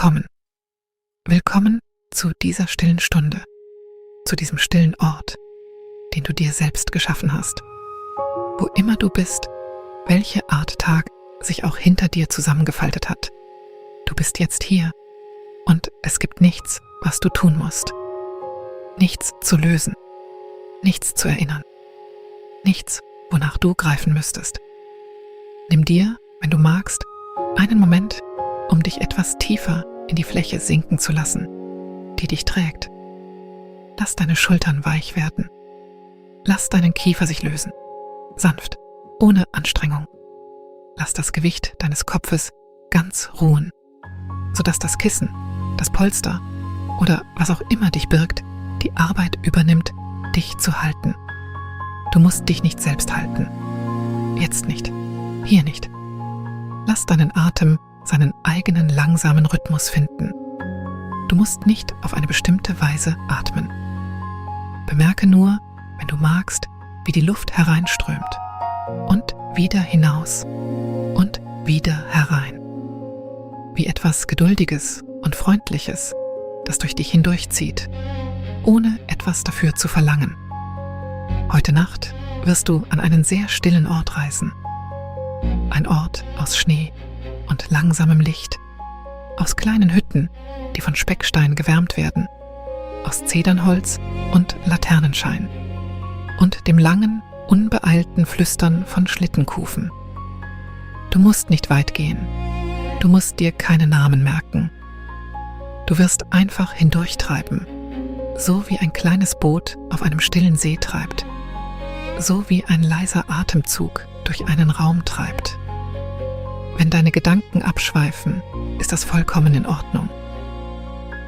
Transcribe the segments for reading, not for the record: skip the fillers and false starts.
willkommen. Willkommen zu dieser stillen Stunde, zu diesem stillen Ort, den du dir selbst geschaffen hast. Wo immer du bist, welche Art Tag sich auch hinter dir zusammengefaltet hat. Du bist jetzt hier und es gibt nichts, was du tun musst. Nichts zu lösen, nichts zu erinnern, nichts, wonach du greifen müsstest. Nimm dir, wenn du magst, einen Moment, um dich etwas tiefer in die Fläche sinken zu lassen, die dich trägt. Lass deine Schultern weich werden. Lass deinen Kiefer sich lösen, sanft, ohne Anstrengung. Lass das Gewicht deines Kopfes ganz ruhen, sodass das Kissen, das Polster oder was auch immer dich birgt, die Arbeit übernimmt, dich zu halten. Du musst dich nicht selbst halten. Jetzt nicht. Hier nicht. Lass deinen Atem seinen eigenen langsamen Rhythmus finden. Du musst nicht auf eine bestimmte Weise atmen. Bemerke nur, wenn du magst, wie die Luft hereinströmt und wieder hinaus und wieder herein. Wie etwas Geduldiges und Freundliches, das durch dich hindurchzieht, ohne etwas dafür zu verlangen. Heute Nacht wirst du an einen sehr stillen Ort reisen. Ein Ort aus Schnee und langsamem Licht, aus kleinen Hütten, die von Speckstein gewärmt werden, aus Zedernholz und Laternenschein und dem langen, unbeeilten Flüstern von Schlittenkufen. Du musst nicht weit gehen, du musst dir keine Namen merken. Du wirst einfach hindurchtreiben, so wie ein kleines Boot auf einem stillen See treibt, so wie ein leiser Atemzug durch einen Raum treibt. Wenn deine Gedanken abschweifen, ist das vollkommen in Ordnung.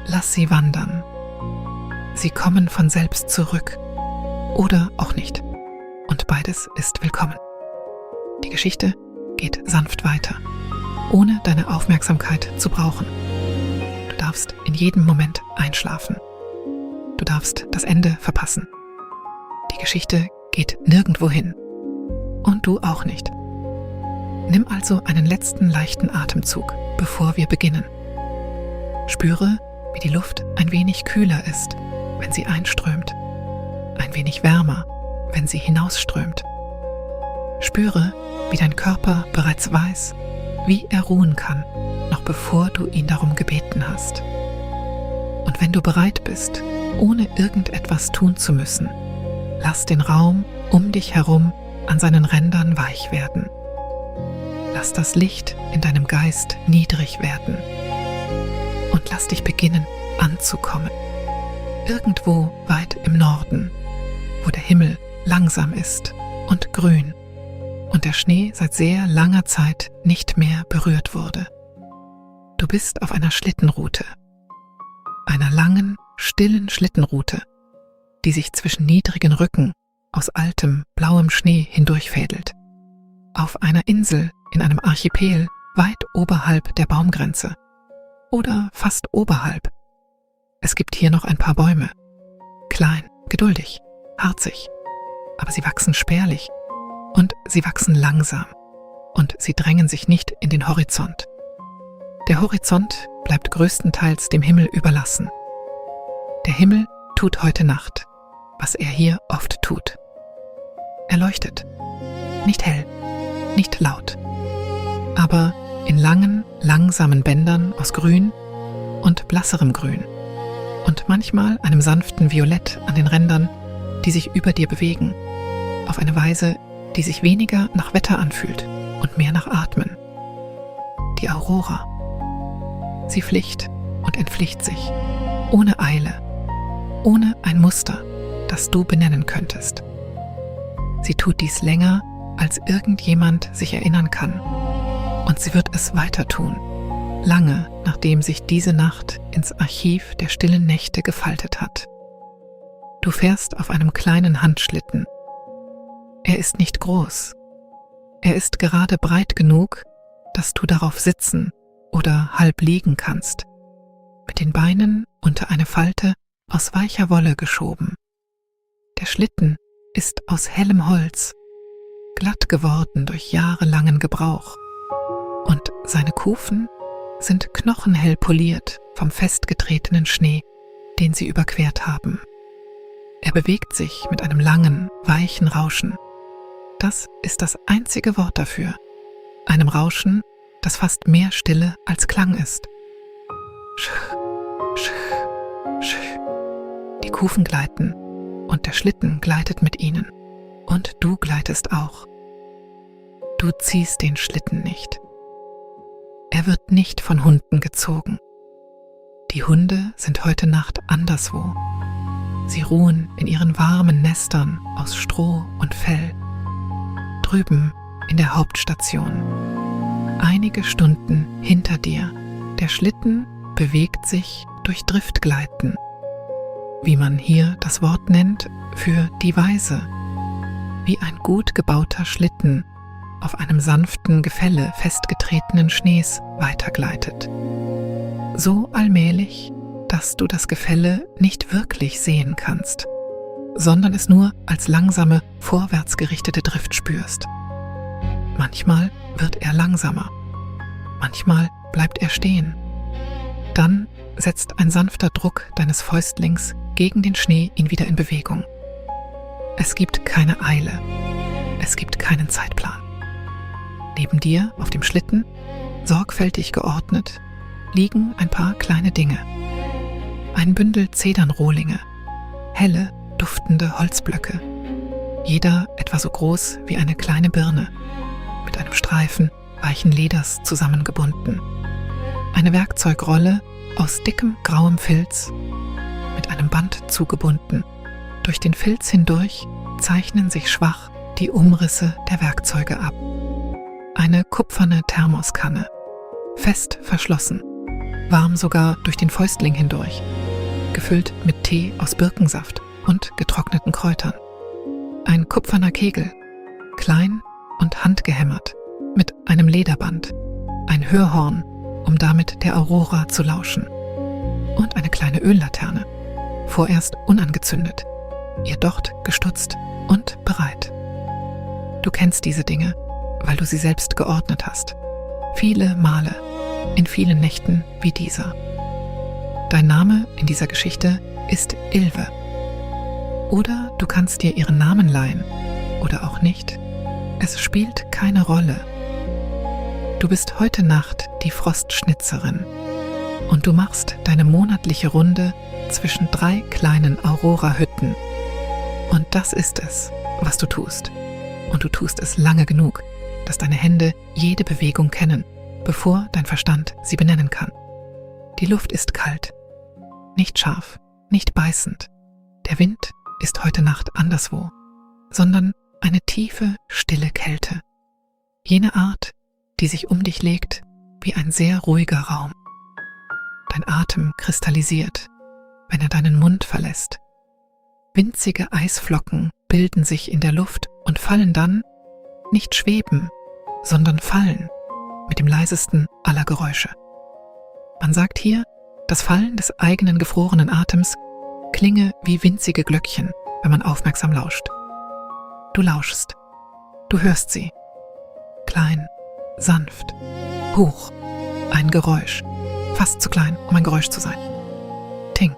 Lass sie wandern. Sie kommen von selbst zurück oder auch nicht. Und beides ist willkommen. Die Geschichte geht sanft weiter, ohne deine Aufmerksamkeit zu brauchen. Du darfst in jedem Moment einschlafen. Du darfst das Ende verpassen. Die Geschichte geht nirgendwo hin. Und du auch nicht. Nimm also einen letzten leichten Atemzug, bevor wir beginnen. Spüre, wie die Luft ein wenig kühler ist, wenn sie einströmt, ein wenig wärmer, wenn sie hinausströmt. Spüre, wie dein Körper bereits weiß, wie er ruhen kann, noch bevor du ihn darum gebeten hast. Und wenn du bereit bist, ohne irgendetwas tun zu müssen, lass den Raum um dich herum an seinen Rändern weich werden. Lass das Licht in deinem Geist niedrig werden. Und lass dich beginnen, anzukommen. Irgendwo weit im Norden, wo der Himmel langsam ist und grün und der Schnee seit sehr langer Zeit nicht mehr berührt wurde. Du bist auf einer Schlittenroute. Einer langen, stillen Schlittenroute, die sich zwischen niedrigen Rücken aus altem, blauem Schnee hindurchfädelt. Auf einer Insel in einem Archipel weit oberhalb der Baumgrenze. Oder fast oberhalb. Es gibt hier noch ein paar Bäume. Klein, geduldig, harzig. Aber sie wachsen spärlich. Und sie wachsen langsam. Und sie drängen sich nicht in den Horizont. Der Horizont bleibt größtenteils dem Himmel überlassen. Der Himmel tut heute Nacht, was er hier oft tut. Er leuchtet. Nicht hell, nicht laut, aber in langen, langsamen Bändern aus Grün und blasserem Grün und manchmal einem sanften Violett an den Rändern, die sich über dir bewegen, auf eine Weise, die sich weniger nach Wetter anfühlt und mehr nach Atmen. Die Aurora. Sie flicht und entflicht sich, ohne Eile, ohne ein Muster, das du benennen könntest. Sie tut dies länger, als irgendjemand sich erinnern kann. Und sie wird es weiter tun, lange nachdem sich diese Nacht ins Archiv der stillen Nächte gefaltet hat. Du fährst auf einem kleinen Handschlitten. Er ist nicht groß. Er ist gerade breit genug, dass du darauf sitzen oder halb liegen kannst, mit den Beinen unter eine Falte aus weicher Wolle geschoben. Der Schlitten ist aus hellem Holz, glatt geworden durch jahrelangen Gebrauch, und seine Kufen sind knochenhell poliert vom festgetretenen Schnee, den sie überquert haben. Er bewegt sich mit einem langen, weichen Rauschen. Das ist das einzige Wort dafür. Einem Rauschen, das fast mehr Stille als Klang ist. Sch, sch, sch. Die Kufen gleiten und der Schlitten gleitet mit ihnen. Und du gleitest auch. Du ziehst den Schlitten nicht. Er wird nicht von Hunden gezogen. Die Hunde sind heute Nacht anderswo. Sie ruhen in ihren warmen Nestern aus Stroh und Fell. Drüben in der Hauptstation. Einige Stunden hinter dir. Der Schlitten bewegt sich durch Driftgleiten, wie man hier das Wort nennt für die Weise, wie ein gut gebauter Schlitten auf einem sanften Gefälle festgetretenen Schnees weitergleitet. So allmählich, dass du das Gefälle nicht wirklich sehen kannst, sondern es nur als langsame, vorwärtsgerichtete Drift spürst. Manchmal wird er langsamer, manchmal bleibt er stehen. Dann setzt ein sanfter Druck deines Fäustlings gegen den Schnee ihn wieder in Bewegung. Es gibt keine Eile, es gibt keinen Zeitplan. Neben dir auf dem Schlitten, sorgfältig geordnet, liegen ein paar kleine Dinge. Ein Bündel Zedernrohlinge, helle, duftende Holzblöcke, jeder etwa so groß wie eine kleine Birne, mit einem Streifen weichen Leders zusammengebunden. Eine Werkzeugrolle aus dickem grauem Filz, mit einem Band zugebunden. Durch den Filz hindurch zeichnen sich schwach die Umrisse der Werkzeuge ab. Eine kupferne Thermoskanne, fest verschlossen, warm sogar durch den Fäustling hindurch, gefüllt mit Tee aus Birkensaft und getrockneten Kräutern. Ein kupferner Kegel, klein und handgehämmert, mit einem Lederband, ein Hörhorn, um damit der Aurora zu lauschen, und eine kleine Öllaterne, vorerst unangezündet, ihr Docht gestutzt und bereit. Du kennst diese Dinge, weil du sie selbst geordnet hast, viele Male, in vielen Nächten wie dieser. Dein Name in dieser Geschichte ist Ilve. Oder du kannst dir ihren Namen leihen, oder auch nicht. Es spielt keine Rolle. Du bist heute Nacht die Frostschnitzerin und du machst deine monatliche Runde zwischen 3 kleinen Aurora-Hütten. Und das ist es, was du tust. Und du tust es lange genug, dass deine Hände jede Bewegung kennen, bevor dein Verstand sie benennen kann. Die Luft ist kalt, nicht scharf, nicht beißend. Der Wind ist heute Nacht anderswo, sondern eine tiefe, stille Kälte. Jene Art, die sich um dich legt wie ein sehr ruhiger Raum. Dein Atem kristallisiert, wenn er deinen Mund verlässt. Winzige Eisflocken bilden sich in der Luft und fallen dann, nicht schweben, sondern fallen, mit dem leisesten aller Geräusche. Man sagt hier, das Fallen des eigenen gefrorenen Atems klinge wie winzige Glöckchen, wenn man aufmerksam lauscht. Du lauschst, du hörst sie. Klein, sanft, hoch, ein Geräusch, fast zu klein, um ein Geräusch zu sein. Ting,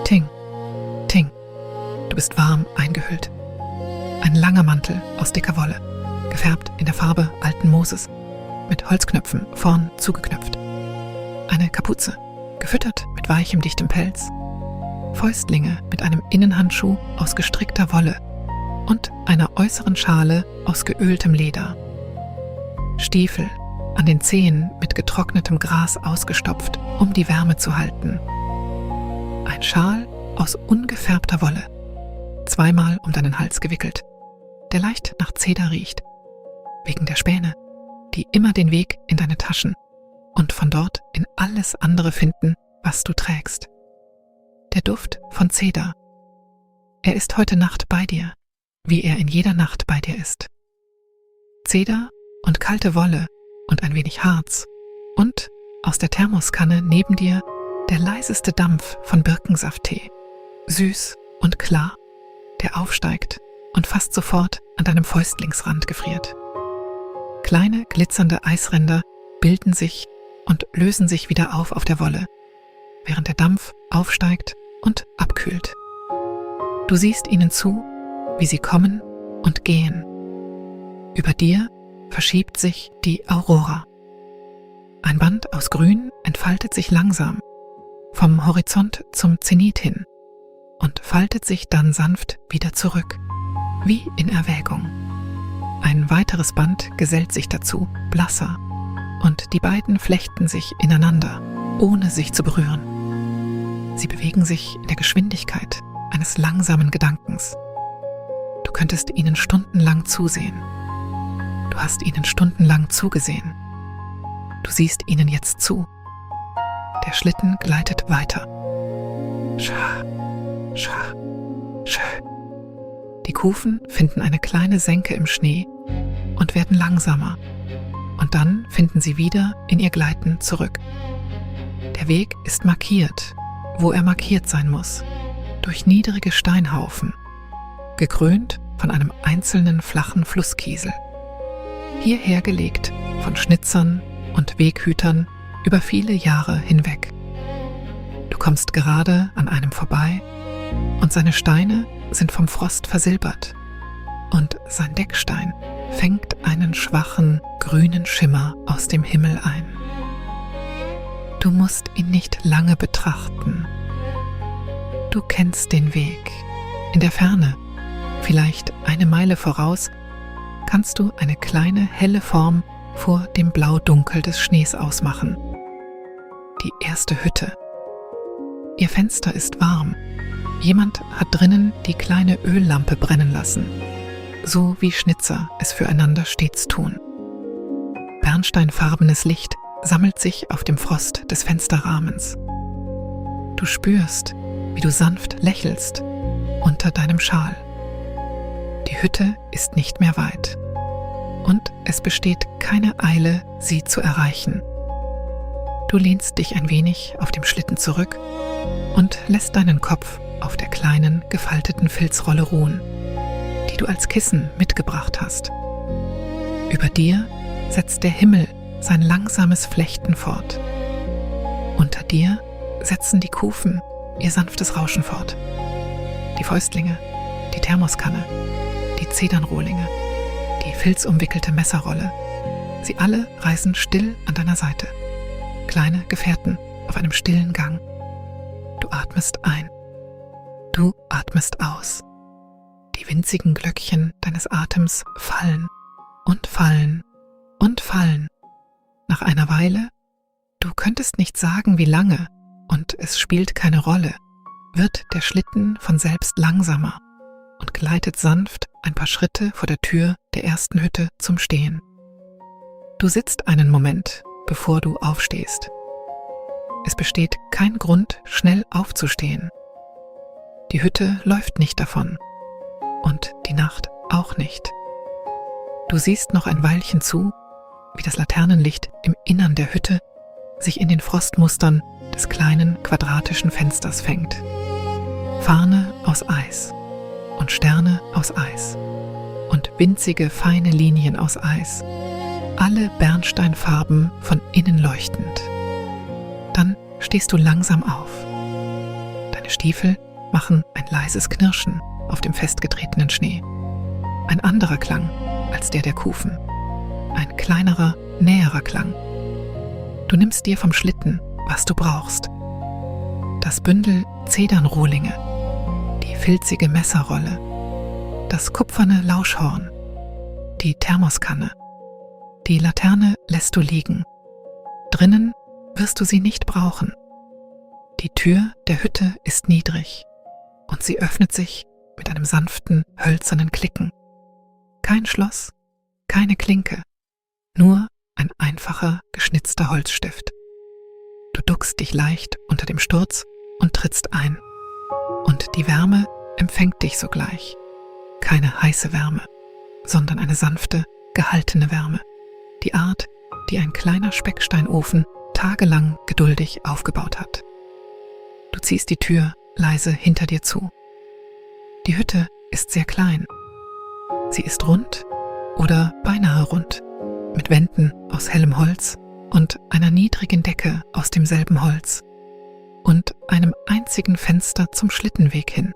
ting, ting. Du bist warm eingehüllt. Ein langer Mantel aus dicker Wolle, gefärbt in der Farbe alten Mooses, mit Holzknöpfen vorn zugeknöpft. Eine Kapuze, gefüttert mit weichem, dichtem Pelz. Fäustlinge mit einem Innenhandschuh aus gestrickter Wolle und einer äußeren Schale aus geöltem Leder. Stiefel an den Zehen mit getrocknetem Gras ausgestopft, um die Wärme zu halten. Ein Schal aus ungefärbter Wolle, 2-mal um deinen Hals gewickelt, der leicht nach Zeder riecht, wegen der Späne, die immer den Weg in deine Taschen und von dort in alles andere finden, was du trägst. Der Duft von Zeder. Er ist heute Nacht bei dir, wie er in jeder Nacht bei dir ist. Zeder und kalte Wolle und ein wenig Harz und aus der Thermoskanne neben dir der leiseste Dampf von Birkensafttee, süß und klar, der aufsteigt und fast sofort an deinem Fäustlingsrand gefriert. Kleine glitzernde Eisränder bilden sich und lösen sich wieder auf der Wolle, während der Dampf aufsteigt und abkühlt. Du siehst ihnen zu, wie sie kommen und gehen. Über dir verschiebt sich die Aurora. Ein Band aus Grün entfaltet sich langsam, vom Horizont zum Zenit hin, und faltet sich dann sanft wieder zurück, wie in Erwägung. Ein weiteres Band gesellt sich dazu, blasser, und die beiden flechten sich ineinander, ohne sich zu berühren. Sie bewegen sich in der Geschwindigkeit eines langsamen Gedankens. Du könntest ihnen stundenlang zusehen. Du hast ihnen stundenlang zugesehen. Du siehst ihnen jetzt zu. Der Schlitten gleitet weiter. Scha, scha, scha. Die Kufen finden eine kleine Senke im Schnee und werden langsamer. Und dann finden sie wieder in ihr Gleiten zurück. Der Weg ist markiert, wo er markiert sein muss, durch niedrige Steinhaufen, gekrönt von einem einzelnen flachen Flusskiesel. Hierher gelegt von Schnitzern und Weghütern über viele Jahre hinweg. Du kommst gerade an einem vorbei und seine Steine sind vom Frost versilbert und sein Deckstein fängt einen schwachen, grünen Schimmer aus dem Himmel ein. Du musst ihn nicht lange betrachten. Du kennst den Weg. In der Ferne, vielleicht eine Meile voraus, kannst du eine kleine helle Form vor dem Blau-Dunkel des Schnees ausmachen. Die erste Hütte. Ihr Fenster ist warm. Jemand hat drinnen die kleine Öllampe brennen lassen, so wie Schnitzer es füreinander stets tun. Bernsteinfarbenes Licht sammelt sich auf dem Frost des Fensterrahmens. Du spürst, wie du sanft lächelst unter deinem Schal. Die Hütte ist nicht mehr weit und es besteht keine Eile, sie zu erreichen. Du lehnst dich ein wenig auf dem Schlitten zurück und lässt deinen Kopf auf der kleinen, gefalteten Filzrolle ruhen, die du als Kissen mitgebracht hast. Über dir setzt der Himmel sein langsames Flechten fort. Unter dir setzen die Kufen ihr sanftes Rauschen fort. Die Fäustlinge, die Thermoskanne, die Zedernrohlinge, die filzumwickelte Messerrolle, sie alle reisen still an deiner Seite. Kleine Gefährten auf einem stillen Gang. Du atmest ein. Du atmest aus. Die winzigen Glöckchen deines Atems fallen und fallen und fallen. Nach einer Weile, du könntest nicht sagen, wie lange, und es spielt keine Rolle, wird der Schlitten von selbst langsamer und gleitet sanft ein paar Schritte vor der Tür der ersten Hütte zum Stehen. Du sitzt einen Moment, bevor du aufstehst. Es besteht kein Grund, schnell aufzustehen. Die Hütte läuft nicht davon und die Nacht auch nicht. Du siehst noch ein Weilchen zu, wie das Laternenlicht im Innern der Hütte sich in den Frostmustern des kleinen quadratischen Fensters fängt. Farne aus Eis und Sterne aus Eis und winzige feine Linien aus Eis, alle Bernsteinfarben von innen leuchtend. Dann stehst du langsam auf. Deine Stiefel machen ein leises Knirschen auf dem festgetretenen Schnee. Ein anderer Klang als der der Kufen. Ein kleinerer, näherer Klang. Du nimmst dir vom Schlitten, was du brauchst. Das Bündel Zedernrohlinge, die filzige Messerrolle, das kupferne Lauschhorn, die Thermoskanne. Die Laterne lässt du liegen. Drinnen wirst du sie nicht brauchen. Die Tür der Hütte ist niedrig und sie öffnet sich mit einem sanften, hölzernen Klicken. Kein Schloss, keine Klinke, nur ein einfacher, geschnitzter Holzstift. Du duckst dich leicht unter dem Sturz und trittst ein. Und die Wärme empfängt dich sogleich. Keine heiße Wärme, sondern eine sanfte, gehaltene Wärme. Die Art, die ein kleiner Specksteinofen tagelang geduldig aufgebaut hat. Du ziehst die Tür leise hinter dir zu. Die Hütte ist sehr klein. Sie ist rund oder beinahe rund, mit Wänden aus hellem Holz und einer niedrigen Decke aus demselben Holz und einem einzigen Fenster zum Schlittenweg hin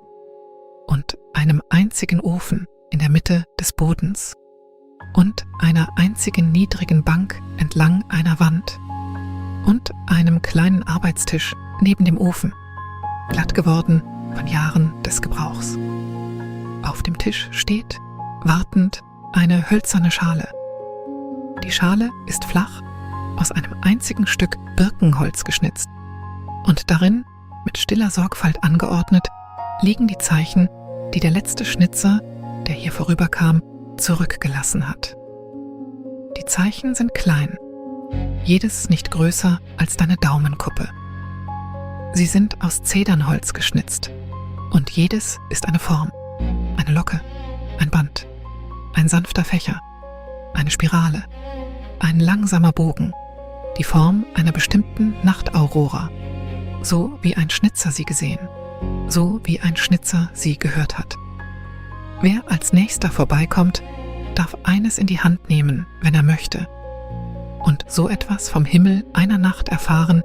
und einem einzigen Ofen in der Mitte des Bodens und einer einzigen niedrigen Bank entlang einer Wand und einem kleinen Arbeitstisch neben dem Ofen, glatt geworden von Jahren des Gebrauchs. Auf dem Tisch steht, wartend, eine hölzerne Schale. Die Schale ist flach, aus einem einzigen Stück Birkenholz geschnitzt, und darin, mit stiller Sorgfalt angeordnet, liegen die Zeichen, die der letzte Schnitzer, der hier vorüberkam, zurückgelassen hat. Die Zeichen sind klein, jedes nicht größer als deine Daumenkuppe. Sie sind aus Zedernholz geschnitzt und jedes ist eine Form, eine Locke, ein Band, ein sanfter Fächer, eine Spirale, ein langsamer Bogen, die Form einer bestimmten Nachtaurora, so wie ein Schnitzer sie gesehen, so wie ein Schnitzer sie gehört hat. Wer als nächster vorbeikommt, darf eines in die Hand nehmen, wenn er möchte, und so etwas vom Himmel einer Nacht erfahren,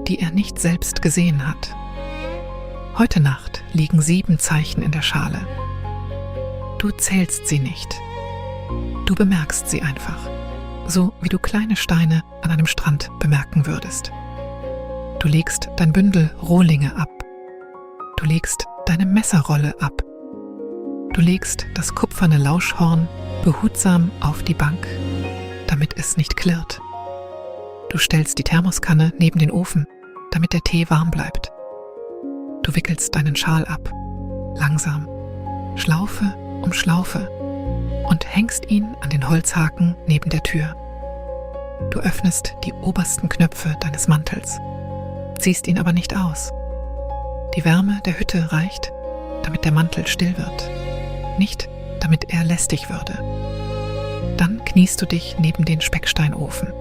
die er nicht selbst gesehen hat. Heute Nacht liegen 7 Zeichen in der Schale. Du zählst sie nicht. Du bemerkst sie einfach, so wie du kleine Steine an einem Strand bemerken würdest. Du legst dein Bündel Rohlinge ab. Du legst deine Messerrolle ab. Du legst das kupferne Lauschhorn behutsam auf die Bank, damit es nicht klirrt. Du stellst die Thermoskanne neben den Ofen, damit der Tee warm bleibt. Du wickelst deinen Schal ab, langsam, Schlaufe um Schlaufe, und hängst ihn an den Holzhaken neben der Tür. Du öffnest die obersten Knöpfe deines Mantels, ziehst ihn aber nicht aus. Die Wärme der Hütte reicht, damit der Mantel still wird, nicht damit er lästig würde. Dann kniest du dich neben den Specksteinofen.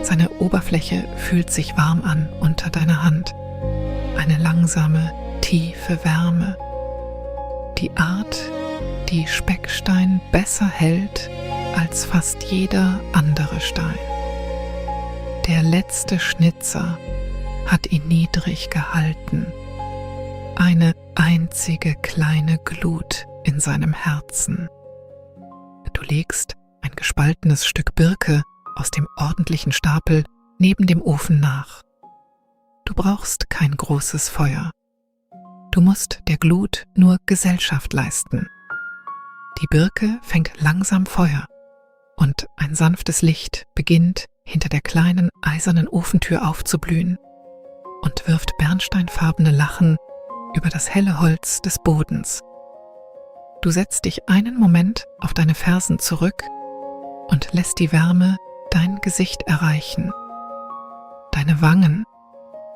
Seine Oberfläche fühlt sich warm an unter deiner Hand. Eine langsame, tiefe Wärme. Die Art, die Speckstein besser hält als fast jeder andere Stein. Der letzte Schnitzer hat ihn niedrig gehalten. Eine einzige kleine Glut in seinem Herzen. Du legst ein gespaltenes Stück Birke aus dem ordentlichen Stapel neben dem Ofen nach. Du brauchst kein großes Feuer. Du musst der Glut nur Gesellschaft leisten. Die Birke fängt langsam Feuer und ein sanftes Licht beginnt hinter der kleinen eisernen Ofentür aufzublühen und wirft bernsteinfarbene Lachen über das helle Holz des Bodens. Du setzt dich einen Moment auf deine Fersen zurück und lässt die Wärme dein Gesicht erreichen. Deine Wangen,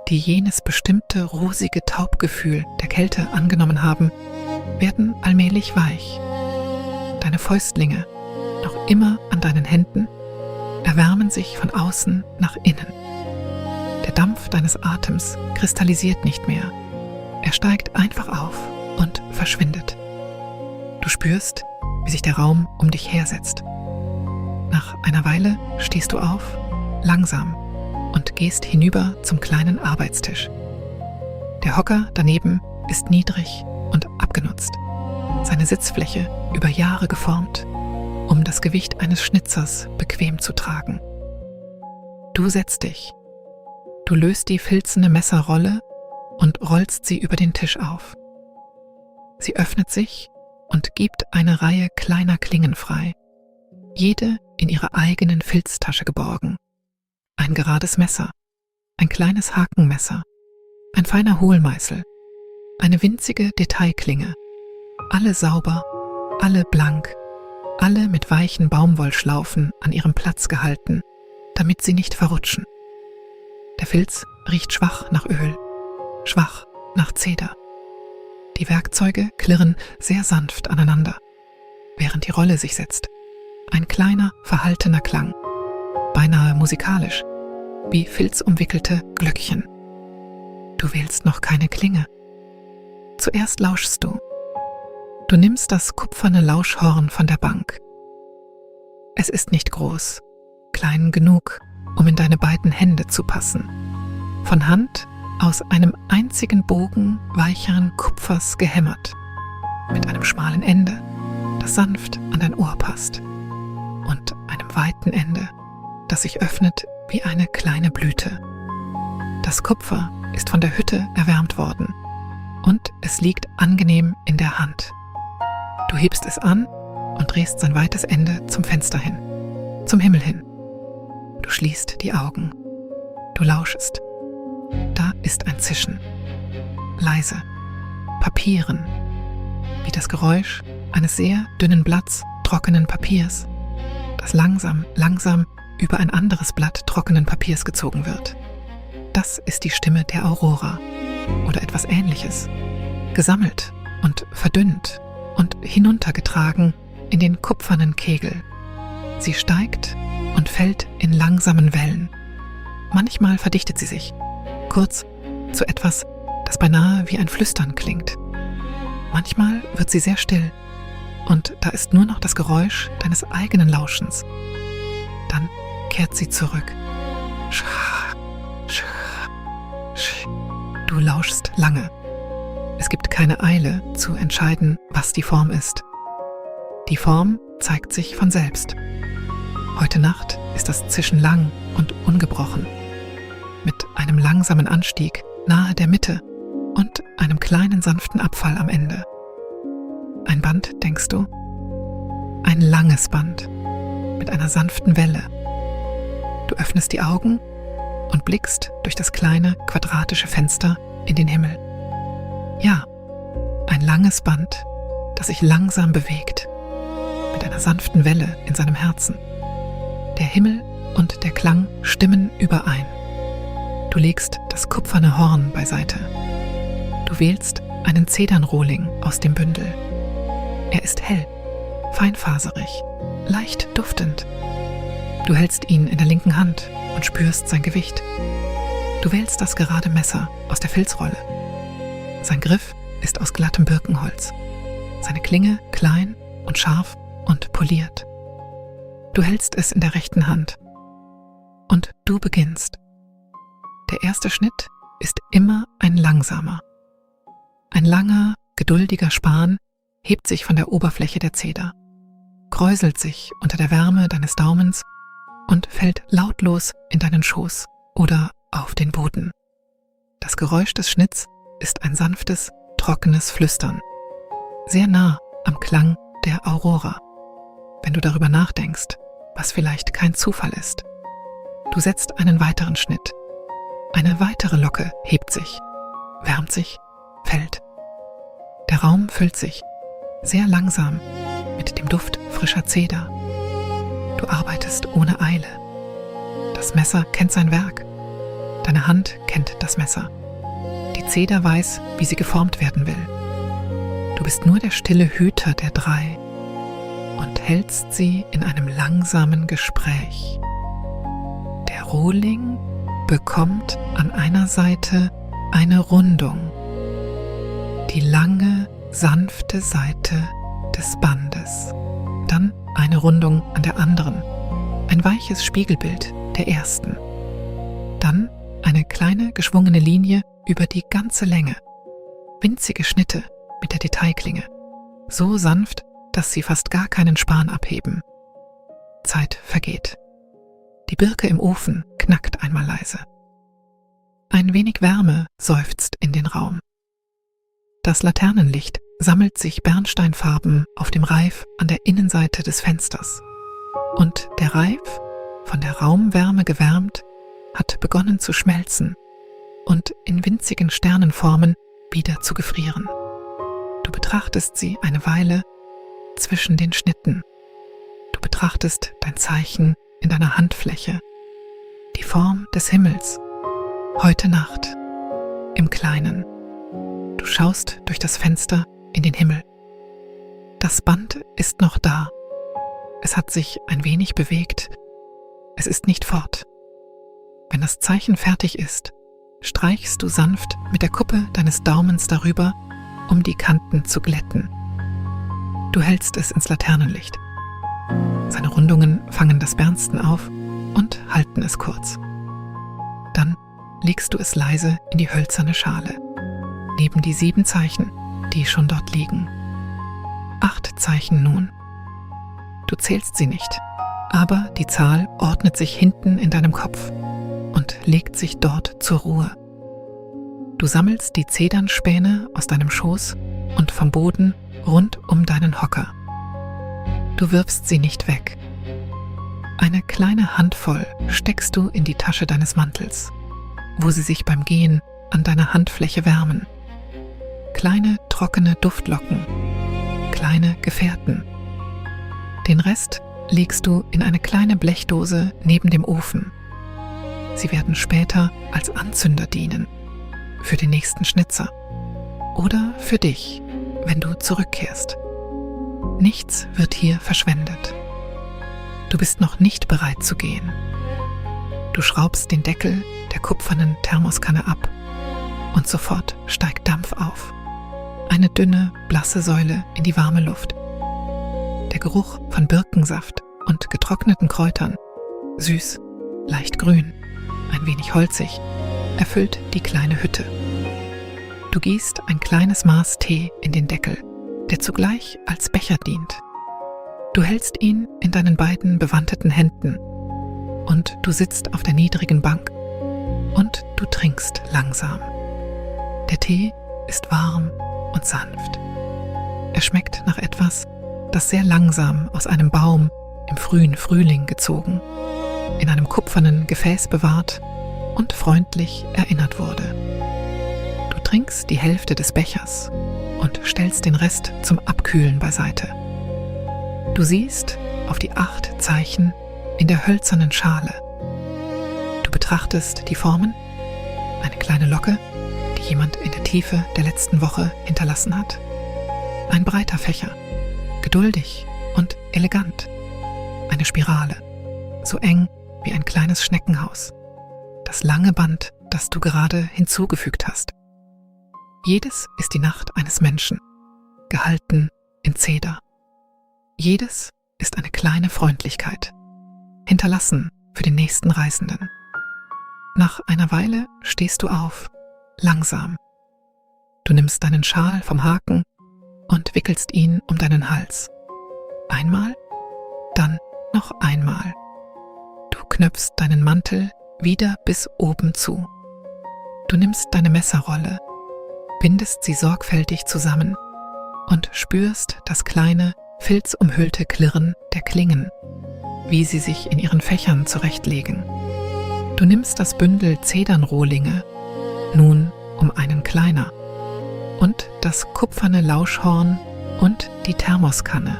die jenes bestimmte rosige Taubgefühl der Kälte angenommen haben, werden allmählich weich. Deine Fäustlinge, noch immer an deinen Händen, erwärmen sich von außen nach innen. Der Dampf deines Atems kristallisiert nicht mehr. Er steigt einfach auf und verschwindet. Du spürst, wie sich der Raum um dich hersetzt. Nach einer Weile stehst du auf, langsam, und gehst hinüber zum kleinen Arbeitstisch. Der Hocker daneben ist niedrig und abgenutzt, seine Sitzfläche über Jahre geformt, um das Gewicht eines Schnitzers bequem zu tragen. Du setzt dich. Du löst die filzene Messerrolle und rollst sie über den Tisch auf. Sie öffnet sich und gibt eine Reihe kleiner Klingen frei, jede in ihrer eigenen Filztasche geborgen. Ein gerades Messer, ein kleines Hakenmesser, ein feiner Hohlmeißel, eine winzige Detailklinge, alle sauber, alle blank, alle mit weichen Baumwollschlaufen an ihrem Platz gehalten, damit sie nicht verrutschen. Der Filz riecht schwach nach Öl, schwach nach Zeder. Die Werkzeuge klirren sehr sanft aneinander, während die Rolle sich setzt. Ein kleiner, verhaltener Klang, beinahe musikalisch, wie filzumwickelte Glöckchen. Du wählst noch keine Klinge. Zuerst lauschst du. Du nimmst das kupferne Lauschhorn von der Bank. Es ist nicht groß, klein genug, um in deine beiden Hände zu passen. Von Hand aus einem einzigen Bogen weicheren Kupfers gehämmert, mit einem schmalen Ende, das sanft an dein Ohr passt, und einem weiten Ende, das sich öffnet wie eine kleine Blüte. Das Kupfer ist von der Hütte erwärmt worden und es liegt angenehm in der Hand. Du hebst es an und drehst sein weites Ende zum Fenster hin, zum Himmel hin. Du schließt die Augen. Du lauschest. Da ist ein Zischen. Leise. Papieren. Wie das Geräusch eines sehr dünnen Blatts trockenen Papiers, das langsam über ein anderes Blatt trockenen Papiers gezogen wird. Das ist die Stimme der Aurora oder etwas Ähnliches, gesammelt und verdünnt und hinuntergetragen in den kupfernen Kegel. Sie steigt und fällt in langsamen Wellen. Manchmal verdichtet sie sich, kurz zu etwas, das beinahe wie ein Flüstern klingt. Manchmal wird sie sehr still und da ist nur noch das Geräusch deines eigenen Lauschens. Dann kehrt sie zurück. Du lauschst lange. Es gibt keine Eile zu entscheiden, was die Form ist. Die Form zeigt sich von selbst. Heute Nacht ist das Zischen lang und ungebrochen, mit einem langsamen Anstieg nahe der Mitte und einem kleinen sanften Abfall am Ende. Ein Band, denkst du? Ein langes Band mit einer sanften Welle. Du öffnest die Augen und blickst durch das kleine quadratische Fenster in den Himmel. Ja, ein langes Band, das sich langsam bewegt, mit einer sanften Welle in seinem Herzen. Der Himmel und der Klang stimmen überein. Du legst das kupferne Horn beiseite. Du wählst einen Zedernrohling aus dem Bündel. Er ist hell, feinfaserig, leicht duftend. Du hältst ihn in der linken Hand und spürst sein Gewicht. Du wählst das gerade Messer aus der Filzrolle. Sein Griff ist aus glattem Birkenholz, seine Klinge klein und scharf und poliert. Du hältst es in der rechten Hand und du beginnst. Der erste Schnitt ist immer ein langsamer. Ein langer, geduldiger Span hebt sich von der Oberfläche der Zeder, kräuselt sich unter der Wärme deines Daumens und fällt lautlos in deinen Schoß oder auf den Boden. Das Geräusch des Schnitts ist ein sanftes, trockenes Flüstern, sehr nah am Klang der Aurora. Wenn du darüber nachdenkst, was vielleicht kein Zufall ist. Du setzt einen weiteren Schnitt. Eine weitere Locke hebt sich, wärmt sich, fällt. Der Raum füllt sich, sehr langsam, mit dem Duft frischer Zeder. Du arbeitest ohne Eile. Das Messer kennt sein Werk. Deine Hand kennt das Messer. Die Zeder weiß, wie sie geformt werden will. Du bist nur der stille Hüter der drei und hältst sie in einem langsamen Gespräch. Der Rohling bekommt an einer Seite eine Rundung, die lange, sanfte Seite des Bandes, dann eine Rundung an der anderen, ein weiches Spiegelbild der ersten, dann eine kleine geschwungene Linie über die ganze Länge, winzige Schnitte mit der Detailklinge, so sanft, dass sie fast gar keinen Span abheben. Zeit vergeht. Die Birke im Ofen knackt einmal leise. Ein wenig Wärme seufzt in den Raum. Das Laternenlicht sammelt sich bernsteinfarben auf dem Reif an der Innenseite des Fensters. Und der Reif, von der Raumwärme gewärmt, hat begonnen zu schmelzen und in winzigen Sternenformen wieder zu gefrieren. Du betrachtest sie eine Weile zwischen den Schnitten. Du betrachtest dein Zeichen in deiner Handfläche, die Form des Himmels, heute Nacht, im Kleinen. Du schaust durch das Fenster in den Himmel. Das Band ist noch da. Es hat sich ein wenig bewegt. Es ist nicht fort. Wenn das Zeichen fertig ist, streichst du sanft mit der Kuppe deines Daumens darüber, um die Kanten zu glätten. Du hältst es ins Laternenlicht. Seine Rundungen fangen das Bernsten auf und halten es kurz. Dann legst du es leise in die hölzerne Schale, neben die 7 Zeichen, die schon dort liegen. 8 Zeichen nun. Du zählst sie nicht, aber die Zahl ordnet sich hinten in deinem Kopf und legt sich dort zur Ruhe. Du sammelst die Zedernspäne aus deinem Schoß und vom Boden rund um deinen Hocker. Du wirfst sie nicht weg. Eine kleine Handvoll steckst du in die Tasche deines Mantels, wo sie sich beim Gehen an deiner Handfläche wärmen. Kleine, trockene Duftlocken, kleine Gefährten. Den Rest legst du in eine kleine Blechdose neben dem Ofen. Sie werden später als Anzünder dienen, für den nächsten Schnitzer oder für dich, wenn du zurückkehrst. Nichts wird hier verschwendet. Du bist noch nicht bereit zu gehen. Du schraubst den Deckel der kupfernen Thermoskanne ab und sofort steigt Dampf auf. Eine dünne, blasse Säule in die warme Luft. Der Geruch von Birkensaft und getrockneten Kräutern, süß, leicht grün, ein wenig holzig, erfüllt die kleine Hütte. Du gießt ein kleines Maß Tee in den Deckel, der zugleich als Becher dient. Du hältst ihn in deinen beiden bewandten Händen und du sitzt auf der niedrigen Bank und du trinkst langsam. Der Tee ist warm und sanft. Er schmeckt nach etwas, das sehr langsam aus einem Baum im frühen Frühling gezogen, in einem kupfernen Gefäß bewahrt und freundlich erinnert wurde. Du trinkst die Hälfte des Bechers und stellst den Rest zum Abkühlen beiseite. Du siehst auf die 8 Zeichen in der hölzernen Schale. Du betrachtest die Formen, eine kleine Locke, die jemand in der Tiefe der letzten Woche hinterlassen hat. Ein breiter Fächer, geduldig und elegant. Eine Spirale, so eng wie ein kleines Schneckenhaus. Das lange Band, das du gerade hinzugefügt hast. Jedes ist die Nacht eines Menschen, gehalten in Zeder. Jedes ist eine kleine Freundlichkeit, hinterlassen für den nächsten Reisenden. Nach einer Weile stehst du auf, langsam. Du nimmst deinen Schal vom Haken und wickelst ihn um deinen Hals. Einmal, dann noch einmal. Du knöpfst deinen Mantel wieder bis oben zu. Du nimmst deine Messerrolle, bindest sie sorgfältig zusammen und spürst das kleine, filzumhüllte Klirren der Klingen, wie sie sich in ihren Fächern zurechtlegen. Du nimmst das Bündel Zedernrohlinge, nun um einen kleiner, und das kupferne Lauschhorn und die Thermoskanne.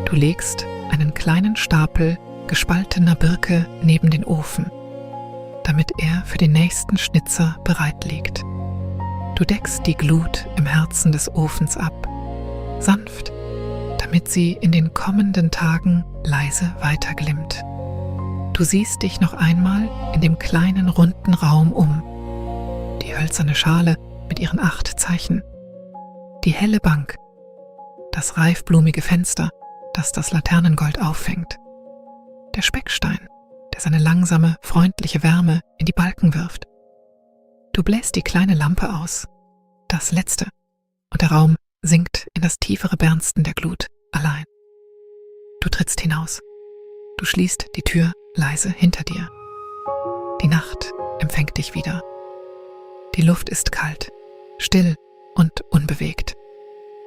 Du legst einen kleinen Stapel gespaltener Birke neben den Ofen, damit er für den nächsten Schnitzer bereit liegt. Du deckst die Glut im Herzen des Ofens ab, sanft, damit sie in den kommenden Tagen leise weiterglimmt. Du siehst dich noch einmal in dem kleinen runden Raum um. Die hölzerne Schale mit ihren 8 Zeichen, die helle Bank, das reifblumige Fenster, das das Laternengold auffängt, der Speckstein, der seine langsame, freundliche Wärme in die Balken wirft. Du bläst die kleine Lampe aus, das letzte, und der Raum sinkt in das tiefere Bernsten der Glut allein. Du trittst hinaus, du schließt die Tür leise hinter dir. Die Nacht empfängt dich wieder. Die Luft ist kalt, still und unbewegt.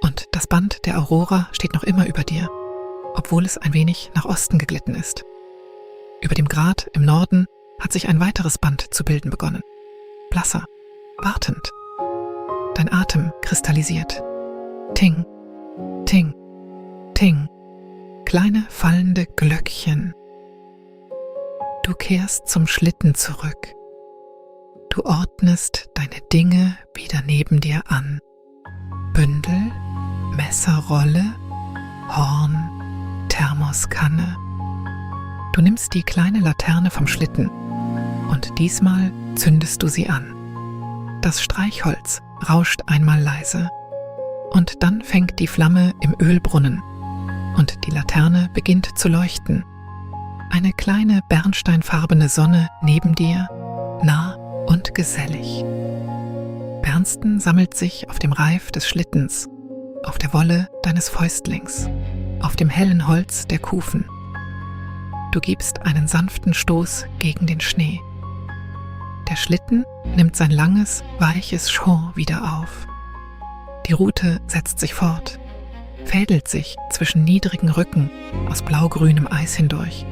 Und das Band der Aurora steht noch immer über dir, obwohl es ein wenig nach Osten geglitten ist. Über dem Grat im Norden hat sich ein weiteres Band zu bilden begonnen. Blasser, wartend. Dein Atem kristallisiert. Ting, ting, ting. Kleine fallende Glöckchen. Du kehrst zum Schlitten zurück. Du ordnest deine Dinge wieder neben dir an. Bündel, Messerrolle, Horn, Thermoskanne. Du nimmst die kleine Laterne vom Schlitten und diesmal zündest du sie an. Das Streichholz rauscht einmal leise und dann fängt die Flamme im Ölbrunnen und die Laterne beginnt zu leuchten. eine kleine bernsteinfarbene Sonne neben dir, nah und gesellig. Bernsten sammelt sich auf dem Reif des Schlittens, auf der Wolle deines Fäustlings, auf dem hellen Holz der Kufen. Du gibst einen sanften Stoß gegen den Schnee. Der Schlitten nimmt sein langes, weiches Chant wieder auf. Die Rute setzt sich fort, fädelt sich zwischen niedrigen Rücken aus blaugrünem Eis hindurch,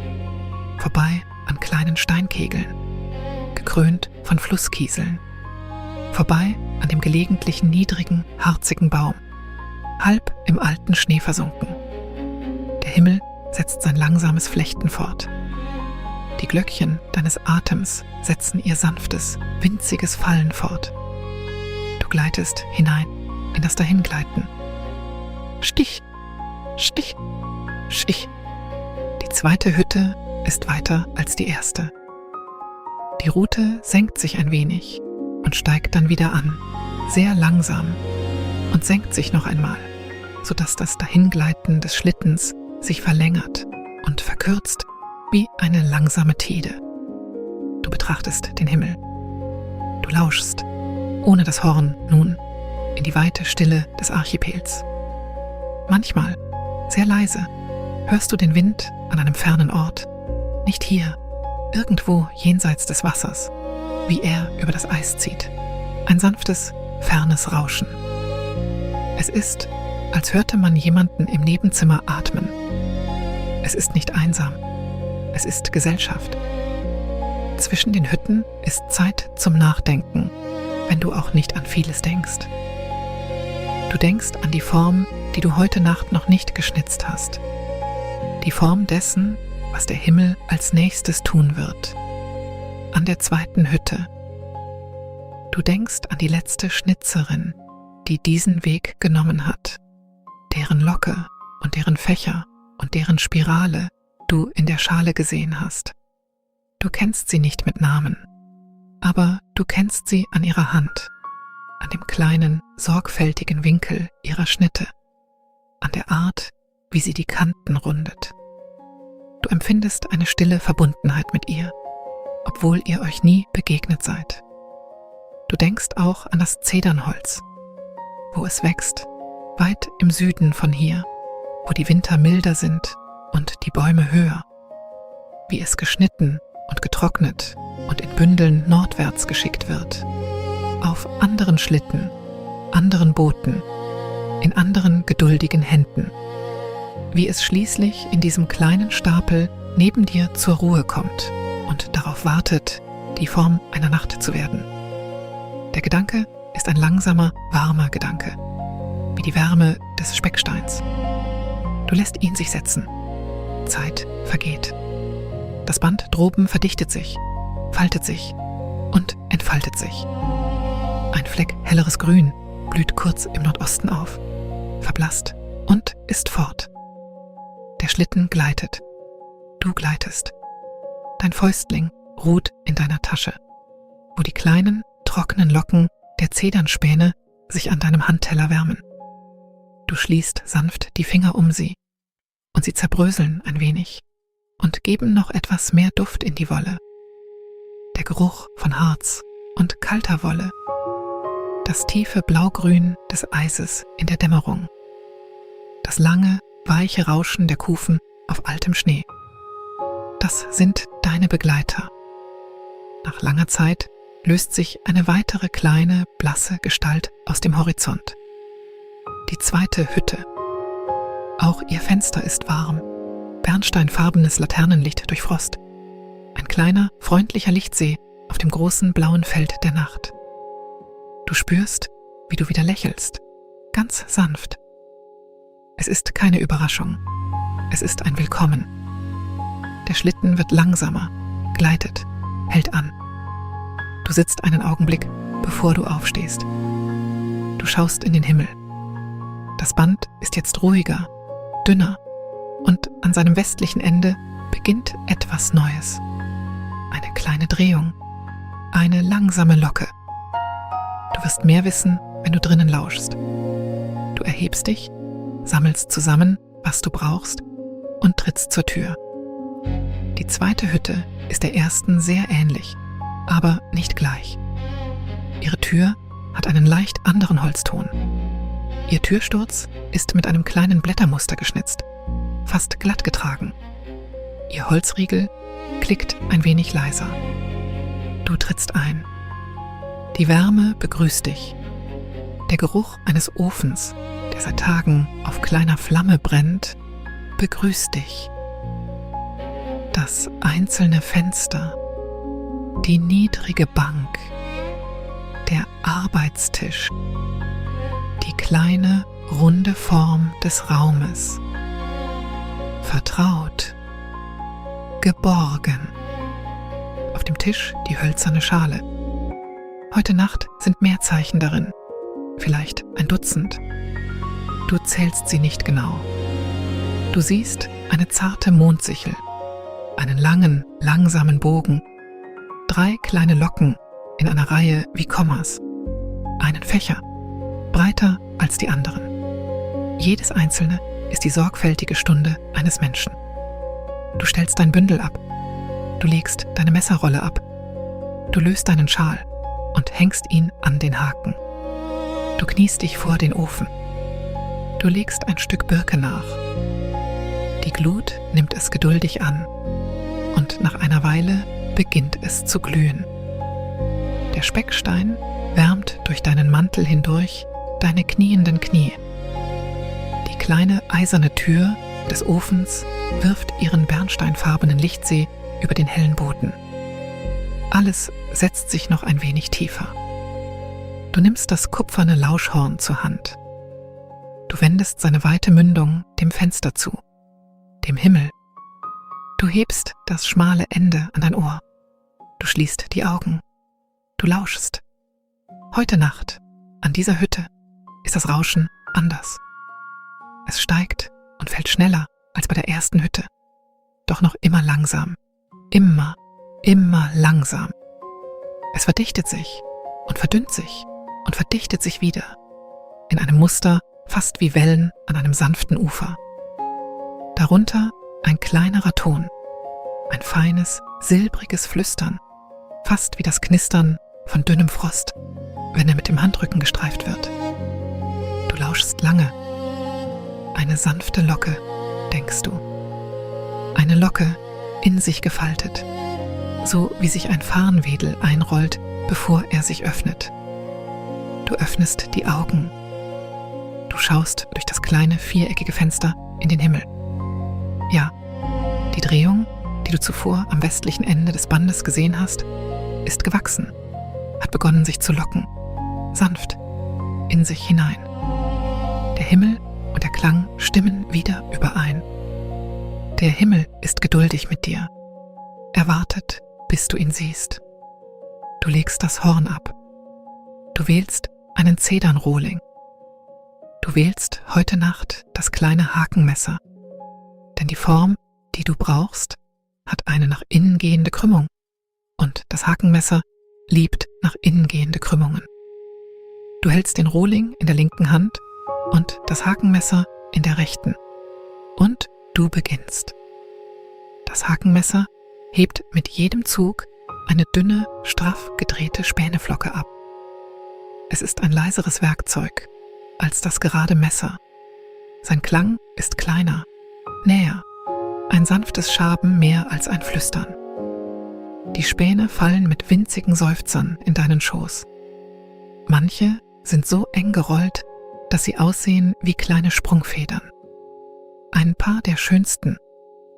vorbei an kleinen Steinkegeln, gekrönt von Flusskieseln, vorbei an dem gelegentlichen niedrigen, harzigen Baum, halb im alten Schnee versunken. Der Himmel setzt sein langsames Flechten fort. Die Glöckchen deines Atems setzen ihr sanftes, winziges Fallen fort. Du gleitest hinein in das Dahingleiten. Stich, Stich, Stich. Die zweite Hütte ist weiter als die erste. Die Rute senkt sich ein wenig und steigt dann wieder an, sehr langsam, und senkt sich noch einmal, sodass das Dahingleiten des Schlittens sich verlängert und verkürzt wie eine langsame Tide. Du betrachtest den Himmel. Du lauschst, ohne das Horn nun, in die weite Stille des Archipels. Manchmal, sehr leise, hörst du den Wind an einem fernen Ort, nicht hier, irgendwo jenseits des Wassers, wie er über das Eis zieht. Ein sanftes, fernes Rauschen. Es ist, als hörte man jemanden im Nebenzimmer atmen. Es ist nicht einsam, es ist Gesellschaft. Zwischen den Hütten ist Zeit zum Nachdenken, wenn du auch nicht an vieles denkst. Du denkst an die Form, die du heute Nacht noch nicht geschnitzt hast. Die Form dessen, was der Himmel als nächstes tun wird. An der zweiten Hütte. Du denkst an die letzte Schnitzerin, die diesen Weg genommen hat, deren Locke und deren Fächer und deren Spirale du in der Schale gesehen hast. Du kennst sie nicht mit Namen, aber du kennst sie an ihrer Hand, an dem kleinen, sorgfältigen Winkel ihrer Schnitte, an der Art, wie sie die Kanten rundet. Du empfindest eine stille Verbundenheit mit ihr, obwohl ihr euch nie begegnet seid. Du denkst auch an das Zedernholz, wo es wächst, weit im Süden von hier, wo die Winter milder sind und die Bäume höher, wie es geschnitten und getrocknet und in Bündeln nordwärts geschickt wird, auf anderen Schlitten, anderen Booten, in anderen geduldigen Händen, wie es schließlich in diesem kleinen Stapel neben dir zur Ruhe kommt und darauf wartet, die Form einer Nacht zu werden. Der Gedanke ist ein langsamer, warmer Gedanke, wie die Wärme des Specksteins. Du lässt ihn sich setzen. Zeit vergeht. Das Band droben verdichtet sich, faltet sich und entfaltet sich. Ein Fleck helleres Grün blüht kurz im Nordosten auf, verblasst und ist fort. Der Schlitten gleitet. Du gleitest. Dein Fäustling ruht in deiner Tasche, wo die kleinen, trockenen Locken der Zedernspäne sich an deinem Handteller wärmen. Du schließt sanft die Finger um sie, und sie zerbröseln ein wenig und geben noch etwas mehr Duft in die Wolle. Der Geruch von Harz und kalter Wolle. Das tiefe Blaugrün des Eises in der Dämmerung. Das lange, weiche Rauschen der Kufen auf altem Schnee. Das sind deine Begleiter. Nach langer Zeit löst sich eine weitere kleine, blasse Gestalt aus dem Horizont. Die zweite Hütte. Auch ihr Fenster ist warm, bernsteinfarbenes Laternenlicht durch Frost. Ein kleiner, freundlicher Lichtsee auf dem großen blauen Feld der Nacht. Du spürst, wie du wieder lächelst, ganz sanft. Es ist keine Überraschung, es ist ein Willkommen. Der Schlitten wird langsamer, gleitet, hält an. Du sitzt einen Augenblick, bevor du aufstehst. Du schaust in den Himmel. Das Band ist jetzt ruhiger, dünner und an seinem westlichen Ende beginnt etwas Neues. Eine kleine Drehung, eine langsame Locke. Du wirst mehr wissen, wenn du drinnen lauschst. Du erhebst dich, sammelst zusammen, was du brauchst und trittst zur Tür. Die zweite Hütte ist der ersten sehr ähnlich, aber nicht gleich. Ihre Tür hat einen leicht anderen Holzton. Ihr Türsturz ist mit einem kleinen Blättermuster geschnitzt, fast glatt getragen. Ihr Holzriegel klickt ein wenig leiser. Du trittst ein. Die Wärme begrüßt dich. Der Geruch eines Ofens, der seit Tagen auf kleiner Flamme brennt, begrüßt dich. Das einzelne Fenster, die niedrige Bank, der Arbeitstisch, die kleine, runde Form des Raumes. Vertraut, geborgen. Auf dem Tisch die hölzerne Schale. Heute Nacht sind mehr Zeichen darin, vielleicht ein Dutzend. Du zählst sie nicht genau. Du siehst eine zarte Mondsichel, einen langen, langsamen Bogen, 3 kleine Locken in einer Reihe wie Kommas, einen Fächer, breiter als die anderen. Jedes einzelne ist die sorgfältige Stunde eines Menschen. Du stellst dein Bündel ab, du legst deine Messerrolle ab, du löst deinen Schal und hängst ihn an den Haken. Du kniest dich vor den Ofen. Du legst ein Stück Birke nach. Die Glut nimmt es geduldig an und nach einer Weile beginnt es zu glühen. Der Speckstein wärmt durch deinen Mantel hindurch deine knienden Knie. Die kleine eiserne Tür des Ofens wirft ihren bernsteinfarbenen Lichtsee über den hellen Boden. Alles setzt sich noch ein wenig tiefer. Du nimmst das kupferne Lauschhorn zur Hand. Du wendest seine weite Mündung dem Fenster zu, dem Himmel. Du hebst das schmale Ende an dein Ohr. Du schließt die Augen. Du lauschst. Heute Nacht, an dieser Hütte, ist das Rauschen anders. Es steigt und fällt schneller als bei der ersten Hütte, doch noch immer langsam, immer langsam. Es verdichtet sich und verdünnt sich und verdichtet sich wieder, in einem Muster fast wie Wellen an einem sanften Ufer. Darunter ein kleinerer Ton, ein feines, silbriges Flüstern, fast wie das Knistern von dünnem Frost, wenn er mit dem Handrücken gestreift wird. Du lauschst lange. Eine sanfte Locke, denkst du. Eine Locke, in sich gefaltet, so wie sich ein Farnwedel einrollt, bevor er sich öffnet. Du öffnest die Augen. Du schaust durch das kleine, viereckige Fenster in den Himmel. Ja, die Drehung, die du zuvor am westlichen Ende des Bandes gesehen hast, ist gewachsen, hat begonnen sich zu locken, sanft, in sich hinein. Der Himmel und der Klang stimmen wieder überein. Der Himmel ist geduldig mit dir. Er wartet, bis du ihn siehst. Du legst das Horn ab. Du wählst einen Zedernrohling. Du wählst heute Nacht das kleine Hakenmesser, denn die Form, die du brauchst, hat eine nach innen gehende Krümmung und das Hakenmesser liebt nach innen gehende Krümmungen. Du hältst den Rohling in der linken Hand und das Hakenmesser in der rechten und du beginnst. Das Hakenmesser hebt mit jedem Zug eine dünne, straff gedrehte Späneflocke ab. Es ist ein leiseres Werkzeug als das gerade Messer. Sein Klang ist kleiner, näher, ein sanftes Schaben mehr als ein Flüstern. Die Späne fallen mit winzigen Seufzern in deinen Schoß. Manche sind so eng gerollt, dass sie aussehen wie kleine Sprungfedern. Ein paar der schönsten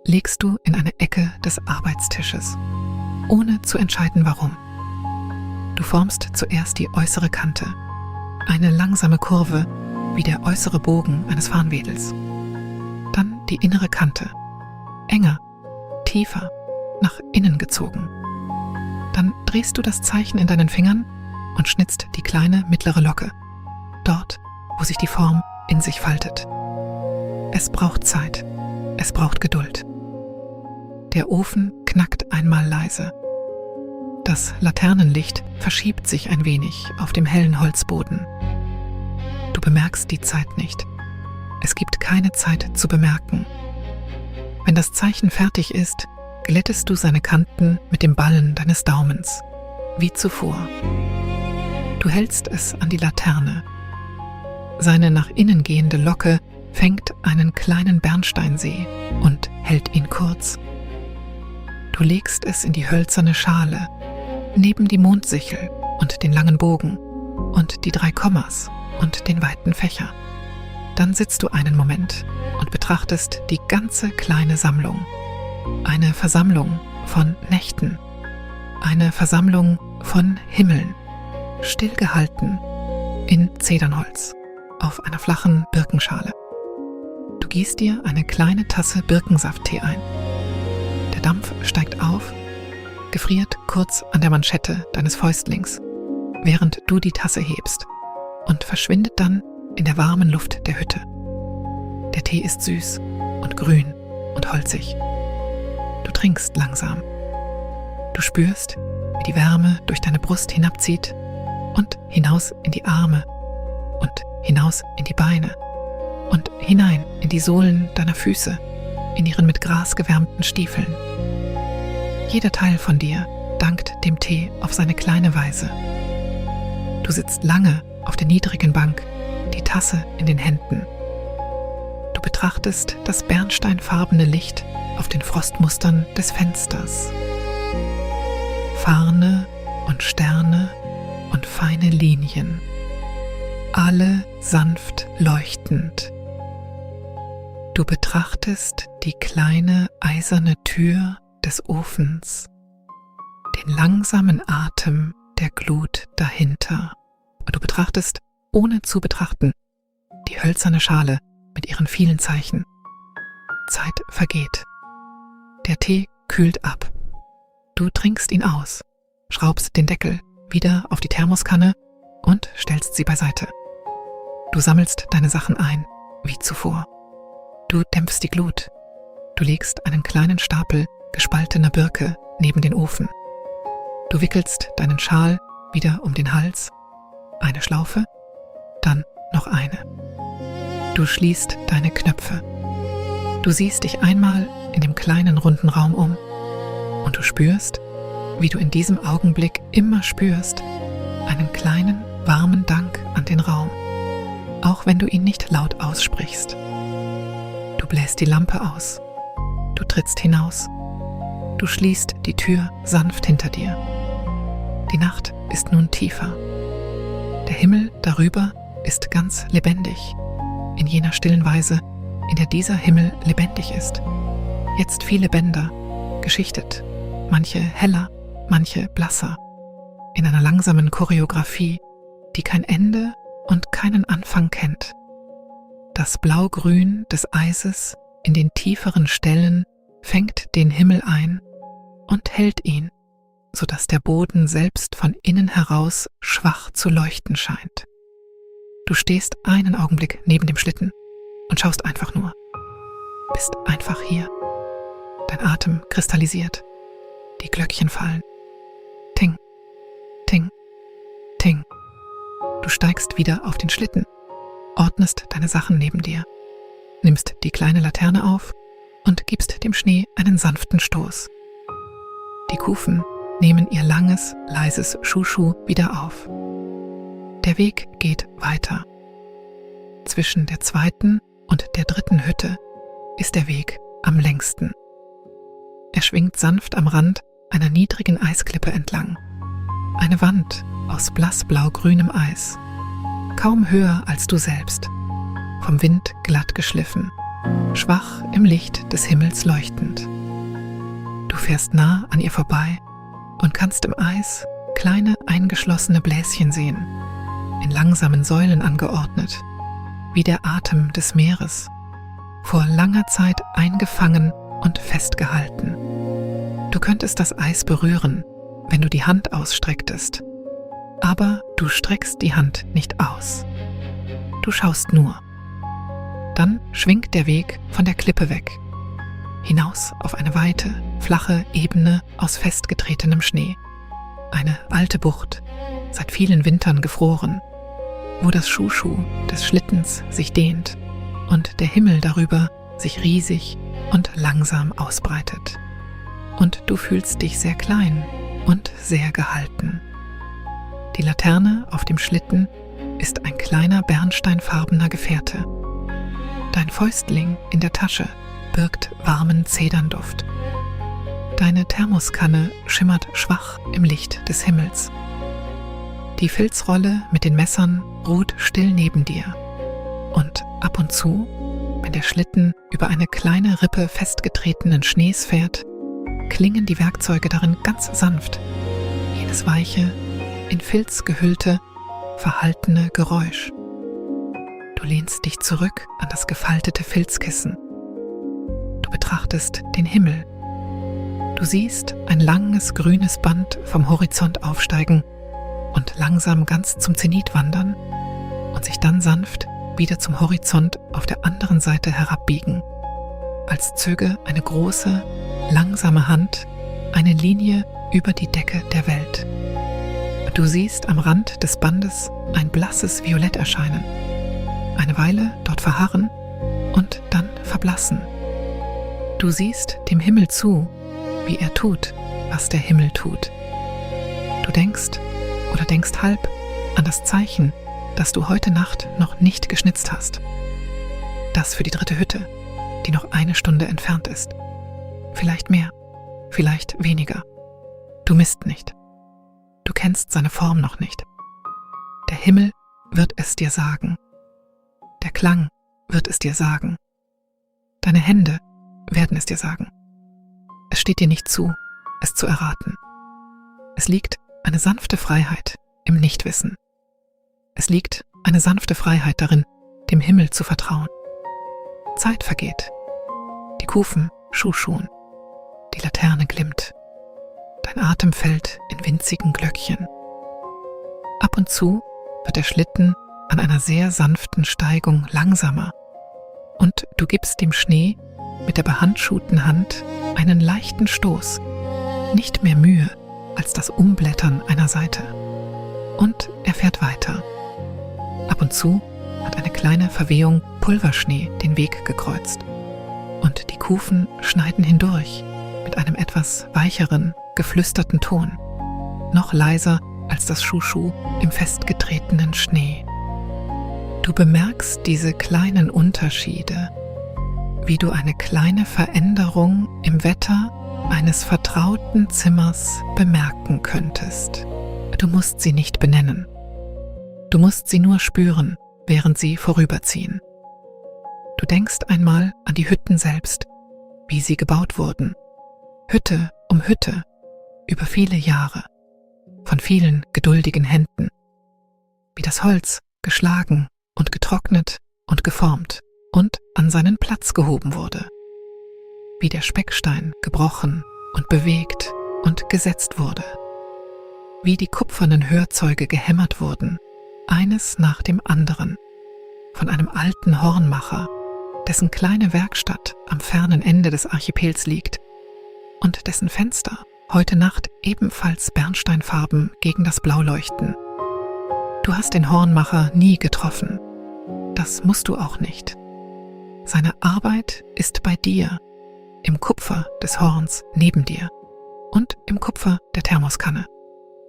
legst du in eine Ecke des Arbeitstisches, ohne zu entscheiden warum. Du formst zuerst die äußere Kante, eine langsame Kurve wie der äußere Bogen eines Farnwedels. Dann die innere Kante, enger, tiefer, nach innen gezogen. Dann drehst du das Zeichen in deinen Fingern und schnitzt die kleine mittlere Locke, dort, wo sich die Form in sich faltet. Es braucht Zeit, es braucht Geduld. Der Ofen knackt einmal leise. Das Laternenlicht verschiebt sich ein wenig auf dem hellen Holzboden. Du bemerkst die Zeit nicht. Es gibt keine Zeit zu bemerken. Wenn das Zeichen fertig ist, glättest du seine Kanten mit dem Ballen deines Daumens, wie zuvor. Du hältst es an die Laterne. Seine nach innen gehende Locke fängt einen kleinen Bernsteinsee und hält ihn kurz. Du legst es in die hölzerne Schale, neben die Mondsichel und den langen Bogen und die 3 Kommas und den weiten Fächer. Dann sitzt du einen Moment und betrachtest die ganze kleine Sammlung. Eine Versammlung von Nächten, eine Versammlung von Himmeln, stillgehalten in Zedernholz auf einer flachen Birkenschale. Du gießt dir eine kleine Tasse Birkensafttee ein. Der Dampf steigt auf, gefriert kurz an der Manschette deines Fäustlings, während du die Tasse hebst, und verschwindet dann in der warmen Luft der Hütte. Der Tee ist süß und grün und holzig. Du trinkst langsam. Du spürst, wie die Wärme durch deine Brust hinabzieht und hinaus in die Arme und hinaus in die Beine und hinein in die Sohlen deiner Füße, in ihren mit Gras gewärmten Stiefeln. Jeder Teil von dir dankt dem Tee auf seine kleine Weise. Du sitzt lange auf der niedrigen Bank, die Tasse in den Händen. Du betrachtest das bernsteinfarbene Licht auf den Frostmustern des Fensters. Farne und Sterne und feine Linien, alle sanft leuchtend. Du betrachtest die kleine eiserne Tür des Ofens, den langsamen Atem der Glut dahinter. Und du betrachtest, ohne zu betrachten, die hölzerne Schale mit ihren vielen Zeichen. Zeit vergeht. Der Tee kühlt ab. Du trinkst ihn aus, schraubst den Deckel wieder auf die Thermoskanne und stellst sie beiseite. Du sammelst deine Sachen ein, wie zuvor. Du dämpfst die Glut. Du legst einen kleinen Stapel gespaltener Birke neben den Ofen. Du wickelst deinen Schal wieder um den Hals, eine Schlaufe, dann noch eine. Du schließt deine Knöpfe. Du siehst dich einmal in dem kleinen runden Raum um und du spürst, wie du in diesem Augenblick immer spürst, einen kleinen, warmen Dank an den Raum, auch wenn du ihn nicht laut aussprichst. Du bläst die Lampe aus. Du trittst hinaus. Du schließt die Tür sanft hinter dir. Die Nacht ist nun tiefer. Der Himmel darüber ist ganz lebendig, in jener stillen Weise, in der dieser Himmel lebendig ist. Jetzt viele Bänder, geschichtet, manche heller, manche blasser, in einer langsamen Choreografie, die kein Ende und keinen Anfang kennt. Das Blaugrün des Eises in den tieferen Stellen fängt den Himmel ein und hält ihn, so dass der Boden selbst von innen heraus schwach zu leuchten scheint. Du stehst einen Augenblick neben dem Schlitten und schaust einfach nur. Bist einfach hier. Dein Atem kristallisiert. Die Glöckchen fallen. Ting, ting, ting. Du steigst wieder auf den Schlitten, ordnest deine Sachen neben dir, nimmst die kleine Laterne auf und gibst dem Schnee einen sanften Stoß. Die Kufen nehmen ihr langes, leises Schuschu wieder auf. Der Weg geht weiter. Zwischen der 2. und der 3. Hütte ist der Weg am längsten. Er schwingt sanft am Rand einer niedrigen Eisklippe entlang. Eine Wand aus blassblau-grünem Eis, kaum höher als du selbst, vom Wind glatt geschliffen, schwach im Licht des Himmels leuchtend. Du fährst nah an ihr vorbei und kannst im Eis kleine eingeschlossene Bläschen sehen, in langsamen Säulen angeordnet, wie der Atem des Meeres, vor langer Zeit eingefangen und festgehalten. Du könntest das Eis berühren, wenn du die Hand ausstrecktest, aber du streckst die Hand nicht aus. Du schaust nur. Dann schwingt der Weg von der Klippe weg, hinaus auf eine weite, flache Ebene aus festgetretenem Schnee. Eine alte Bucht, seit vielen Wintern gefroren, wo das Schuschu des Schlittens sich dehnt und der Himmel darüber sich riesig und langsam ausbreitet. und du fühlst dich sehr klein und sehr gehalten. Die Laterne auf dem Schlitten ist ein kleiner bernsteinfarbener Gefährte. Dein Fäustling in der Tasche birgt warmen Zedernduft. Deine Thermoskanne schimmert schwach im Licht des Himmels. Die Filzrolle mit den Messern ruht still neben dir. Und ab und zu, wenn der Schlitten über eine kleine Rippe festgetretenen Schnees fährt, klingen die Werkzeuge darin ganz sanft, jenes weiche, in Filz gehüllte, verhaltene Geräusch. Du lehnst dich zurück an das gefaltete Filzkissen. Du betrachtest den Himmel. Du siehst ein langes grünes Band vom Horizont aufsteigen und langsam ganz zum Zenit wandern und sich dann sanft wieder zum Horizont auf der anderen Seite herabbiegen, als zöge eine große, langsame Hand eine Linie über die Decke der Welt. Du siehst am Rand des Bandes ein blasses Violett erscheinen, eine Weile dort verharren und dann verblassen. Du siehst dem Himmel zu, wie er tut, was der Himmel tut. Du denkst oder denkst halb an das Zeichen, das du heute Nacht noch nicht geschnitzt hast. Das für die 3. Hütte, die noch 1 Stunde entfernt ist. Vielleicht mehr, vielleicht weniger. Du misst nicht. Du kennst seine Form noch nicht. Der Himmel wird es dir sagen. Der Klang wird es dir sagen. Deine Hände werden es dir sagen. Es steht dir nicht zu, es zu erraten. Es liegt eine sanfte Freiheit im Nichtwissen. Es liegt eine sanfte Freiheit darin, dem Himmel zu vertrauen. Zeit vergeht. Die Kufen schuhschuhen. Die Laterne glimmt. Dein Atem fällt in winzigen Glöckchen. Ab und zu wird der Schlitten an einer sehr sanften Steigung langsamer und du gibst dem Schnee mit der behandschuhten Hand einen leichten Stoß, nicht mehr Mühe als das Umblättern einer Seite. Und er fährt weiter. Ab und zu hat eine kleine Verwehung Pulverschnee den Weg gekreuzt und die Kufen schneiden hindurch mit einem etwas weicheren, geflüsterten Ton, noch leiser als das Schuschuh im festgetretenen Schnee. Du bemerkst diese kleinen Unterschiede, wie du eine kleine Veränderung im Wetter eines vertrauten Zimmers bemerken könntest. Du musst sie nicht benennen. Du musst sie nur spüren, während sie vorüberziehen. Du denkst einmal an die Hütten selbst, wie sie gebaut wurden. Hütte um Hütte, über viele Jahre, von vielen geduldigen Händen. Wie das Holz geschlagen und getrocknet und geformt und an seinen Platz gehoben wurde. Wie der Speckstein gebrochen und bewegt und gesetzt wurde. Wie die kupfernen Hörzeuge gehämmert wurden, eines nach dem anderen, von einem alten Hornmacher, dessen kleine Werkstatt am fernen Ende des Archipels liegt und dessen Fenster heute Nacht ebenfalls bernsteinfarben gegen das Blau leuchten. Du hast den Hornmacher nie getroffen. Das musst du auch nicht. Seine Arbeit ist bei dir, im Kupfer des Horns neben dir und im Kupfer der Thermoskanne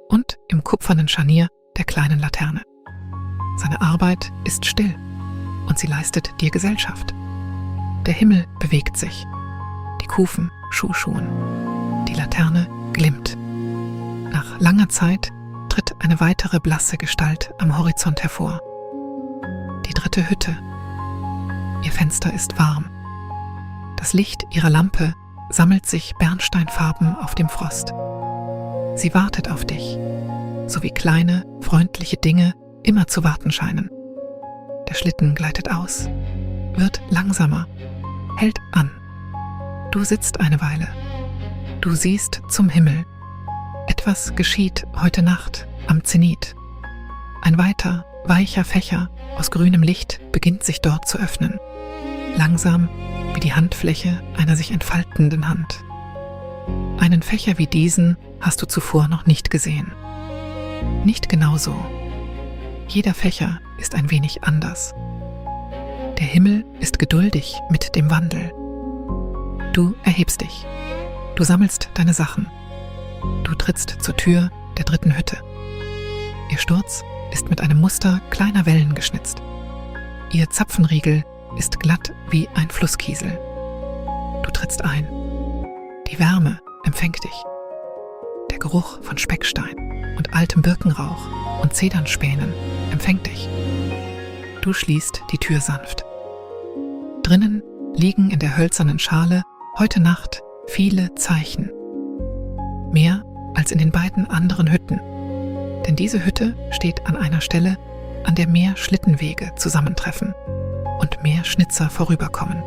und im kupfernen Scharnier der kleinen Laterne. Seine Arbeit ist still und sie leistet dir Gesellschaft. Der Himmel bewegt sich, die Kufen schuhschuhen, die Laterne glimmt. Nach langer Zeit tritt eine weitere blasse Gestalt am Horizont hervor. Die 3. Hütte. Ihr Fenster ist warm. Das Licht ihrer Lampe sammelt sich bernsteinfarben auf dem Frost. Sie wartet auf dich, so wie kleine, freundliche Dinge immer zu warten scheinen. Der Schlitten gleitet aus, wird langsamer, hält an. Du sitzt eine Weile. Du siehst zum Himmel. Etwas geschieht heute Nacht am Zenit. Ein weiter, weicher Fächer aus grünem Licht beginnt sich dort zu öffnen. Langsam wie die Handfläche einer sich entfaltenden Hand. Einen Fächer wie diesen hast du zuvor noch nicht gesehen. Nicht genau so. Jeder Fächer ist ein wenig anders. Der Himmel ist geduldig mit dem Wandel. Du erhebst dich. Du sammelst deine Sachen. Du trittst zur Tür der 3. Hütte. Ihr Sturz ist mit einem Muster kleiner Wellen geschnitzt. Ihr Zapfenriegel ist glatt wie ein Flusskiesel. Du trittst ein. Die Wärme empfängt dich. Der Geruch von Speckstein und altem Birkenrauch und Zedernspänen empfängt dich. Du schließt die Tür sanft. Drinnen liegen in der hölzernen Schale heute Nacht viele Zeichen. Mehr als in den beiden anderen Hütten. Denn diese Hütte steht an einer Stelle, an der mehr Schlittenwege zusammentreffen und mehr Schnitzer vorüberkommen.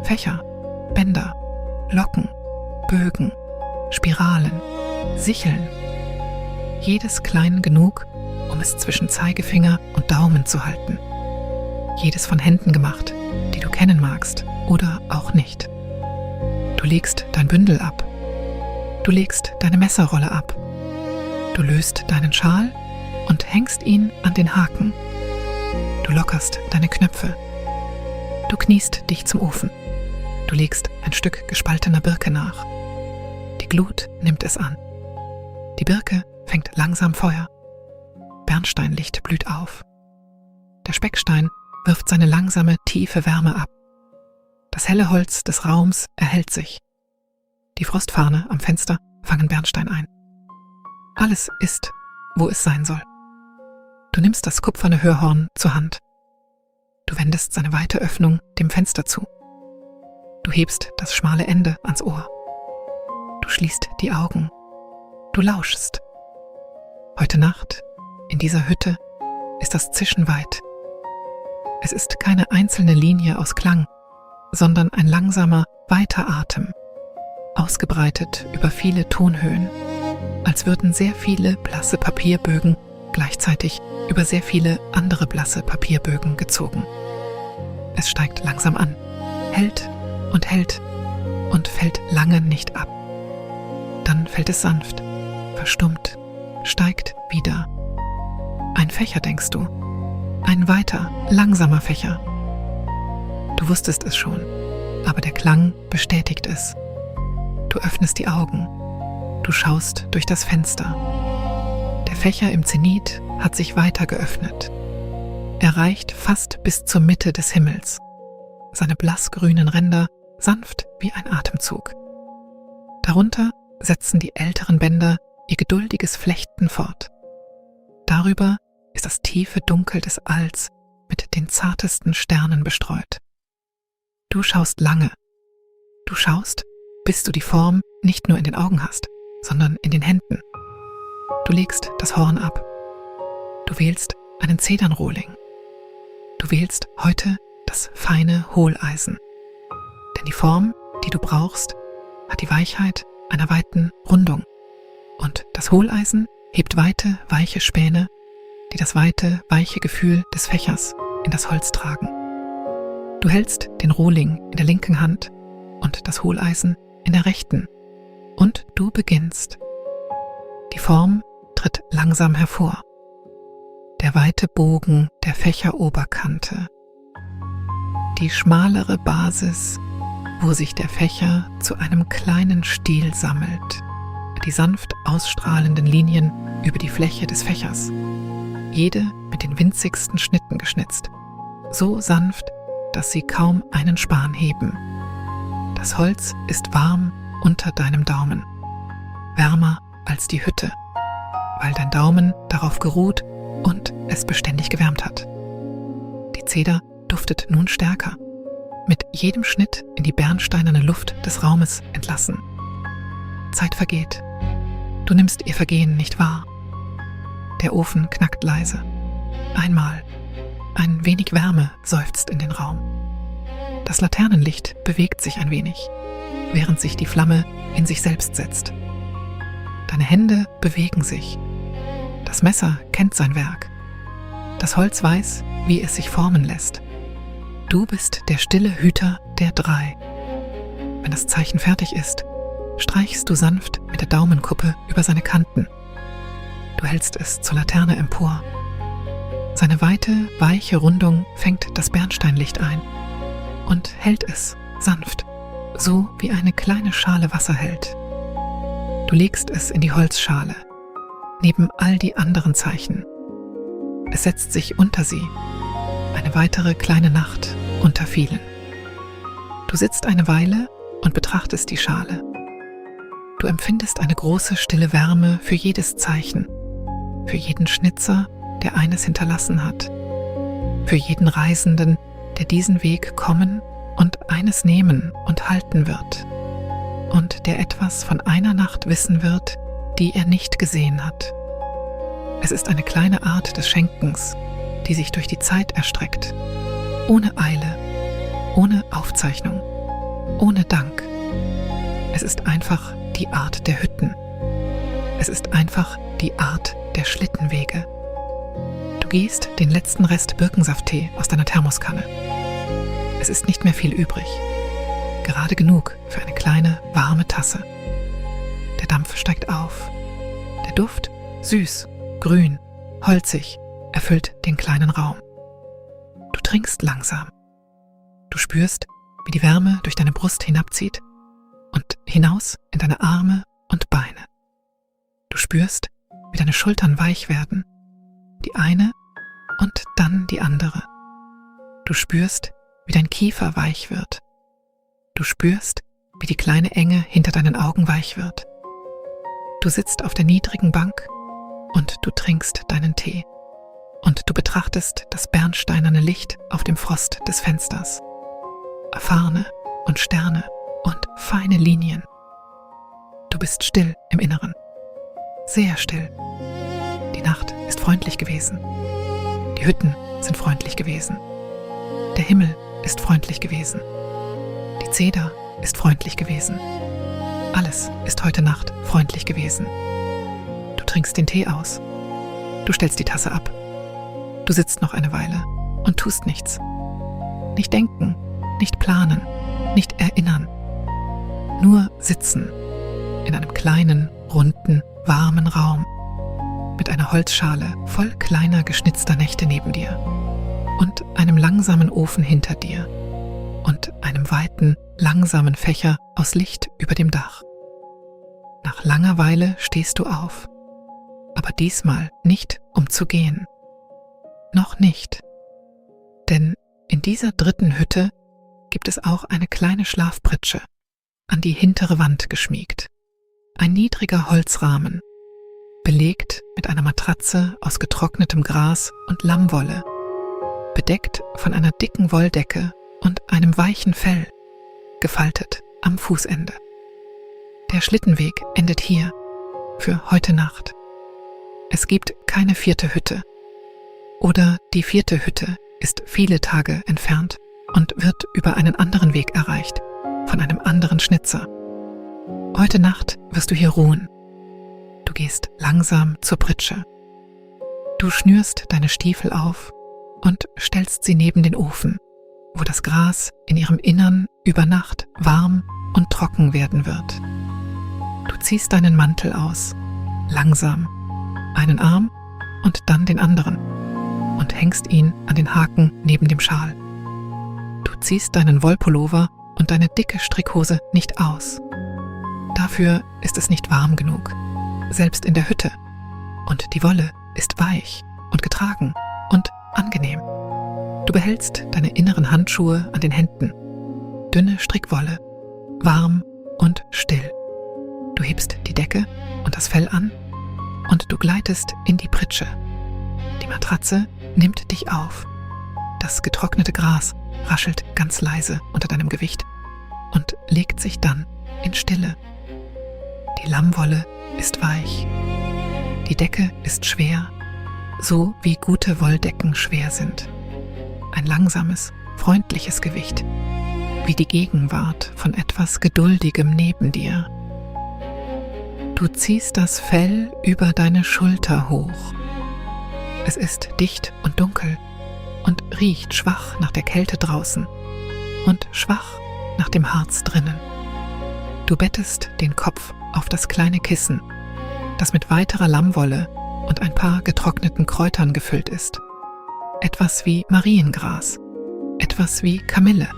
Fächer, Bänder, Locken, Bögen, Spiralen, Sicheln. Jedes klein genug, um es zwischen Zeigefinger und Daumen zu halten. Jedes von Händen gemacht, die du kennen magst oder auch nicht. Du legst dein Bündel ab. Du legst deine Messerrolle ab. Du löst deinen Schal und hängst ihn an den Haken. Du lockerst deine Knöpfe. Du kniest dich zum Ofen. Du legst ein Stück gespaltener Birke nach. Die Glut nimmt es an. Die Birke fängt langsam Feuer. Bernsteinlicht blüht auf. Der Speckstein wirft seine langsame, tiefe Wärme ab. Das helle Holz des Raums erhellt sich. Die Frostfahne am Fenster fangen Bernstein ein. Alles ist, wo es sein soll. Du nimmst das kupferne Hörhorn zur Hand. Du wendest seine weite Öffnung dem Fenster zu. Du hebst das schmale Ende ans Ohr. Du schließt die Augen. Du lauschst. Heute Nacht, in dieser Hütte, ist das Zischen weit. Es ist keine einzelne Linie aus Klang, sondern ein langsamer, weiter Atem, ausgebreitet über viele Tonhöhen, als würden sehr viele blasse Papierbögen gleichzeitig über sehr viele andere blasse Papierbögen gezogen. Es steigt langsam an, hält und fällt lange nicht ab. Dann fällt es sanft, verstummt, steigt wieder. Ein Fächer, denkst du, ein weiter, langsamer Fächer. Du wusstest es schon, aber der Klang bestätigt es. Du öffnest die Augen, du schaust durch das Fenster. Der Fächer im Zenit hat sich weiter geöffnet. Er reicht fast bis zur Mitte des Himmels. Seine blassgrünen Ränder sanft wie ein Atemzug. Darunter setzen die älteren Bänder ihr geduldiges Flechten fort. Darüber ist das tiefe Dunkel des Alls mit den zartesten Sternen bestreut. Du schaust lange. Du schaust, bis du die Form nicht nur in den Augen hast, sondern in den Händen. Du legst das Horn ab. Du wählst einen Zedernrohling. Du wählst heute das feine Hohleisen. Denn die Form, die du brauchst, hat die Weichheit einer weiten Rundung. Und das Hohleisen hebt weite, weiche Späne, die das weite, weiche Gefühl des Fächers in das Holz tragen. Du hältst den Rohling in der linken Hand und das Hohleisen in der rechten. Und du beginnst. Die Form tritt langsam hervor. Der weite Bogen der Fächeroberkante. Die schmalere Basis, wo sich der Fächer zu einem kleinen Stiel sammelt. Die sanft ausstrahlenden Linien über die Fläche des Fächers. Jede mit den winzigsten Schnitten geschnitzt. So sanft, dass sie kaum einen Span heben. Das Holz ist warm unter deinem Daumen. Wärmer als die Hütte, weil dein Daumen darauf geruht und es beständig gewärmt hat. Die Zeder duftet nun stärker, mit jedem Schnitt in die bernsteinerne Luft des Raumes entlassen. Zeit vergeht. Du nimmst ihr Vergehen nicht wahr. Der Ofen knackt leise. Einmal. Ein wenig Wärme seufzt in den Raum. Das Laternenlicht bewegt sich ein wenig, während sich die Flamme in sich selbst setzt. Deine Hände bewegen sich. Das Messer kennt sein Werk. Das Holz weiß, wie es sich formen lässt. Du bist der stille Hüter der 3. Wenn das Zeichen fertig ist, streichst du sanft mit der Daumenkuppe über seine Kanten. Du hältst es zur Laterne empor. Seine weite, weiche Rundung fängt das Bernsteinlicht ein und hält es sanft, so wie eine kleine Schale Wasser hält. Du legst es in die Holzschale, neben all die anderen Zeichen. Es setzt sich unter sie, eine weitere kleine Nacht unter vielen. Du sitzt eine Weile und betrachtest die Schale. Du empfindest eine große stille Wärme für jedes Zeichen, für jeden Schnitzer, der eines hinterlassen hat, für jeden Reisenden, der diesen Weg kommen und eines nehmen und halten wird und der etwas von einer Nacht wissen wird, die er nicht gesehen hat. Es ist eine kleine Art des Schenkens, die sich durch die Zeit erstreckt, ohne Eile, ohne Aufzeichnung, ohne Dank. Es ist einfach die Art der Hütten. Es ist einfach die Art der Schlittenwege. Du gießt den letzten Rest Birkensafttee aus deiner Thermoskanne. Es ist nicht mehr viel übrig. Gerade genug für eine kleine, warme Tasse. Der Dampf steigt auf. Der Duft, süß, grün, holzig, erfüllt den kleinen Raum. Du trinkst langsam. Du spürst, wie die Wärme durch deine Brust hinabzieht und hinaus in deine Arme und Beine. Du spürst, wie deine Schultern weich werden, die eine und dann die andere. Du spürst, wie dein Kiefer weich wird. Du spürst, wie die kleine Enge hinter deinen Augen weich wird. Du sitzt auf der niedrigen Bank und du trinkst deinen Tee. Und du betrachtest das bernsteinerne Licht auf dem Frost des Fensters. Farne und Sterne und feine Linien. Du bist still im Inneren. Sehr still. Die Nacht ist freundlich gewesen. Die Hütten sind freundlich gewesen. Der Himmel ist freundlich gewesen. Die Zeder ist freundlich gewesen. Alles ist heute Nacht freundlich gewesen. Du trinkst den Tee aus. Du stellst die Tasse ab. Du sitzt noch eine Weile und tust nichts. Nicht denken, nicht planen, nicht erinnern. Nur sitzen in einem kleinen, runden, warmen Raum mit einer Holzschale voll kleiner geschnitzter Nächte neben dir und einem langsamen Ofen hinter dir und einem weiten, langsamen Fächer aus Licht über dem Dach. Nach langer Weile stehst du auf, aber diesmal nicht, um zu gehen. Noch nicht, denn in dieser dritten Hütte gibt es auch eine kleine Schlafpritsche, an die hintere Wand geschmiegt. Ein niedriger Holzrahmen, belegt mit einer Matratze aus getrocknetem Gras und Lammwolle, bedeckt von einer dicken Wolldecke und einem weichen Fell, gefaltet am Fußende. Der Schlittenweg endet hier, für heute Nacht. Es gibt keine vierte Hütte. Oder die vierte Hütte ist viele Tage entfernt und wird über einen anderen Weg erreicht, von einem anderen Schnitzer. Heute Nacht wirst du hier ruhen. Du gehst langsam zur Pritsche. Du schnürst deine Stiefel auf und stellst sie neben den Ofen, wo das Gras in ihrem Innern über Nacht warm und trocken werden wird. Du ziehst deinen Mantel aus, langsam, einen Arm und dann den anderen, und hängst ihn an den Haken neben dem Schal. Du ziehst deinen Wollpullover und deine dicke Strickhose nicht aus. Dafür ist es nicht warm genug, selbst in der Hütte. Und die Wolle ist weich und getragen und angenehm. Du behältst deine inneren Handschuhe an den Händen. Dünne Strickwolle, warm und still. Du hebst die Decke und das Fell an und du gleitest in die Pritsche. Die Matratze nimmt dich auf. Das getrocknete Gras raschelt ganz leise unter deinem Gewicht und legt sich dann in Stille. Die Lammwolle ist weich. Die Decke ist schwer, so wie gute Wolldecken schwer sind. Ein langsames, freundliches Gewicht, wie die Gegenwart von etwas Geduldigem neben dir. Du ziehst das Fell über deine Schulter hoch. Es ist dicht und dunkel und riecht schwach nach der Kälte draußen und schwach nach dem Harz drinnen. Du bettest den Kopf auf das kleine Kissen, das mit weiterer Lammwolle und ein paar getrockneten Kräutern gefüllt ist. Etwas wie Mariengras, etwas wie Kamille,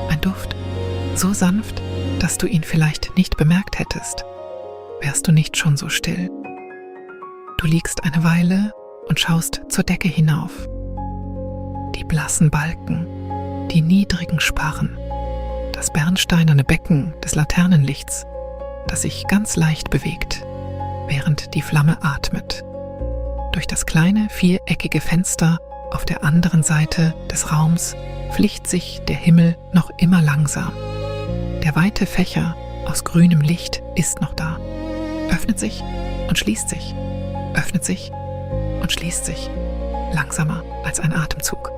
ein Duft, So sanft, dass du ihn vielleicht nicht bemerkt hättest, wärst du nicht schon so still. Du liegst eine Weile und schaust zur Decke hinauf. Die blassen Balken, die niedrigen Sparren, das bernsteinerne Becken des Laternenlichts, das sich ganz leicht bewegt, während die Flamme atmet. Durch das kleine viereckige Fenster auf der anderen Seite des Raums flicht sich der Himmel noch immer langsam. Der weite Fächer aus grünem Licht ist noch da, öffnet sich und schließt sich, öffnet sich und schließt sich, langsamer als ein Atemzug.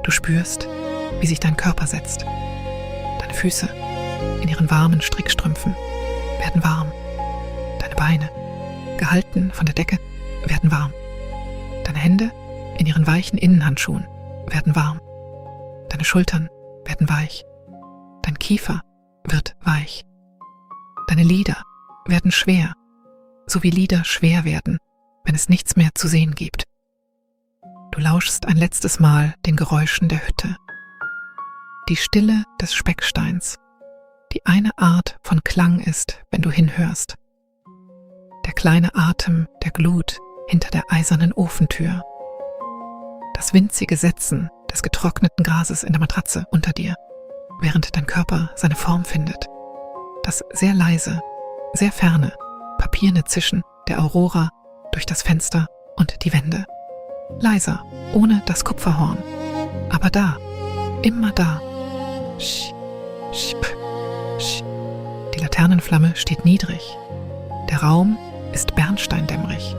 Du spürst, wie sich dein Körper setzt. Deine Füße in ihren warmen Strickstrümpfen werden warm. Deine Beine, gehalten von der Decke, werden warm. Deine Hände in ihren weichen Innenhandschuhen werden warm. Deine Schultern werden weich. Dein Kiefer wird weich. Deine Lider werden schwer, so wie Lider schwer werden, wenn es nichts mehr zu sehen gibt. Du lauschst ein letztes Mal den Geräuschen der Hütte. Die Stille des Specksteins, die eine Art von Klang ist, wenn du hinhörst. Der kleine Atem der Glut hinter der eisernen Ofentür. Das winzige Setzen des getrockneten Grases in der Matratze unter dir, während dein Körper seine Form findet. Das sehr leise, sehr ferne, papierne Zischen der Aurora durch das Fenster und die Wände. Leiser, ohne das Kupferhorn. Aber da, immer da. Sch, sch, sch. Die Laternenflamme steht niedrig. Der Raum ist bernsteindämmerig.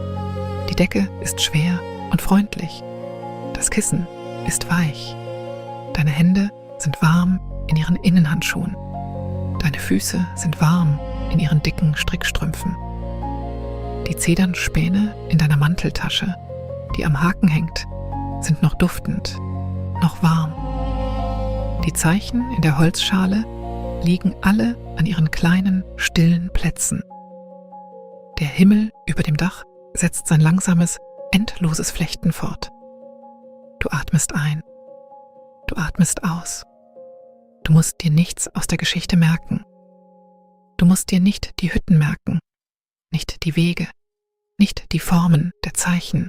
Die Decke ist schwer und freundlich. Das Kissen ist weich. Deine Hände sind warm in ihren Innenhandschuhen. Deine Füße sind warm in ihren dicken Strickstrümpfen. Die Zedernspäne in deiner Manteltasche, die am Haken hängt, sind noch duftend, noch warm. Die Zeichen in der Holzschale liegen alle an ihren kleinen, stillen Plätzen. Der Himmel über dem Dach setzt sein langsames, endloses Flechten fort. Du atmest ein, du atmest aus. Du musst dir nichts aus der Geschichte merken. Du musst dir nicht die Hütten merken, nicht die Wege, nicht die Formen der Zeichen.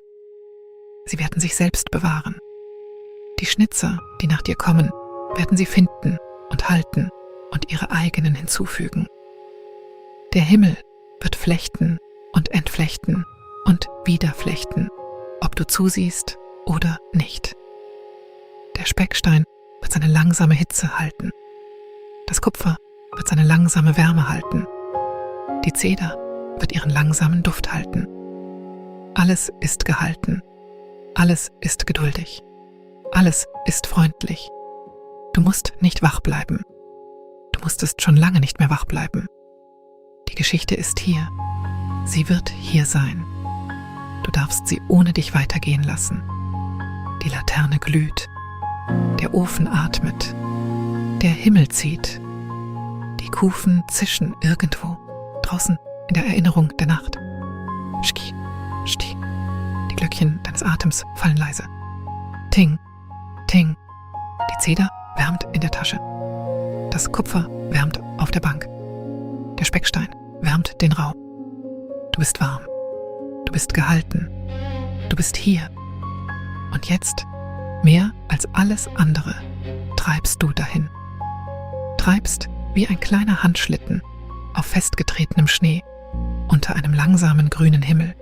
Sie werden sich selbst bewahren. Die Schnitzer, die nach dir kommen, werden sie finden und halten und ihre eigenen hinzufügen. Der Himmel wird flechten und entflechten und wieder flechten, ob du zusiehst oder nicht. Der Speckstein wird seine langsame Hitze halten. Das Kupfer wird seine langsame Wärme halten. Die Zeder wird ihren langsamen Duft halten. Alles ist gehalten. Alles ist geduldig. Alles ist freundlich. Du musst nicht wach bleiben. Du musstest schon lange nicht mehr wach bleiben. Die Geschichte ist hier. Sie wird hier sein. Du darfst sie ohne dich weitergehen lassen. Die Laterne glüht. Der Ofen atmet. Der Himmel zieht. Die Kufen zischen irgendwo, draußen in der Erinnerung der Nacht. Schki, schti. Die Glöckchen deines Atems fallen leise. Ting, ting. Die Zeder wärmt in der Tasche. Das Kupfer wärmt auf der Bank. Der Speckstein wärmt den Raum. Du bist warm. Du bist gehalten. Du bist hier. Und jetzt, mehr als alles andere, treibst du dahin. Treibst wie ein kleiner Handschlitten auf festgetretenem Schnee unter einem langsamen grünen Himmel.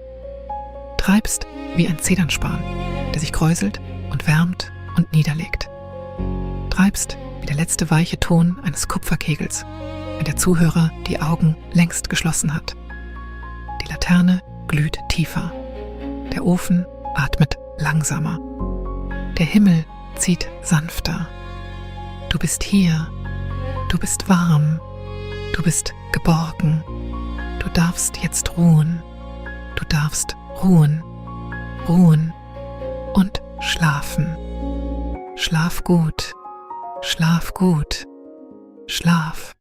Treibst wie ein Zedernspan, der sich kräuselt und wärmt und niederlegt. Treibst wie der letzte weiche Ton eines Kupferkegels, wenn der Zuhörer die Augen längst geschlossen hat. Die Laterne glüht tiefer. Der Ofen atmet langsamer. Der Himmel zieht sanfter. Du bist hier. Du bist warm. Du bist geborgen. Du darfst jetzt ruhen. Du darfst ruhen. Ruhen und schlafen. Schlaf gut. Schlaf gut. Schlaf.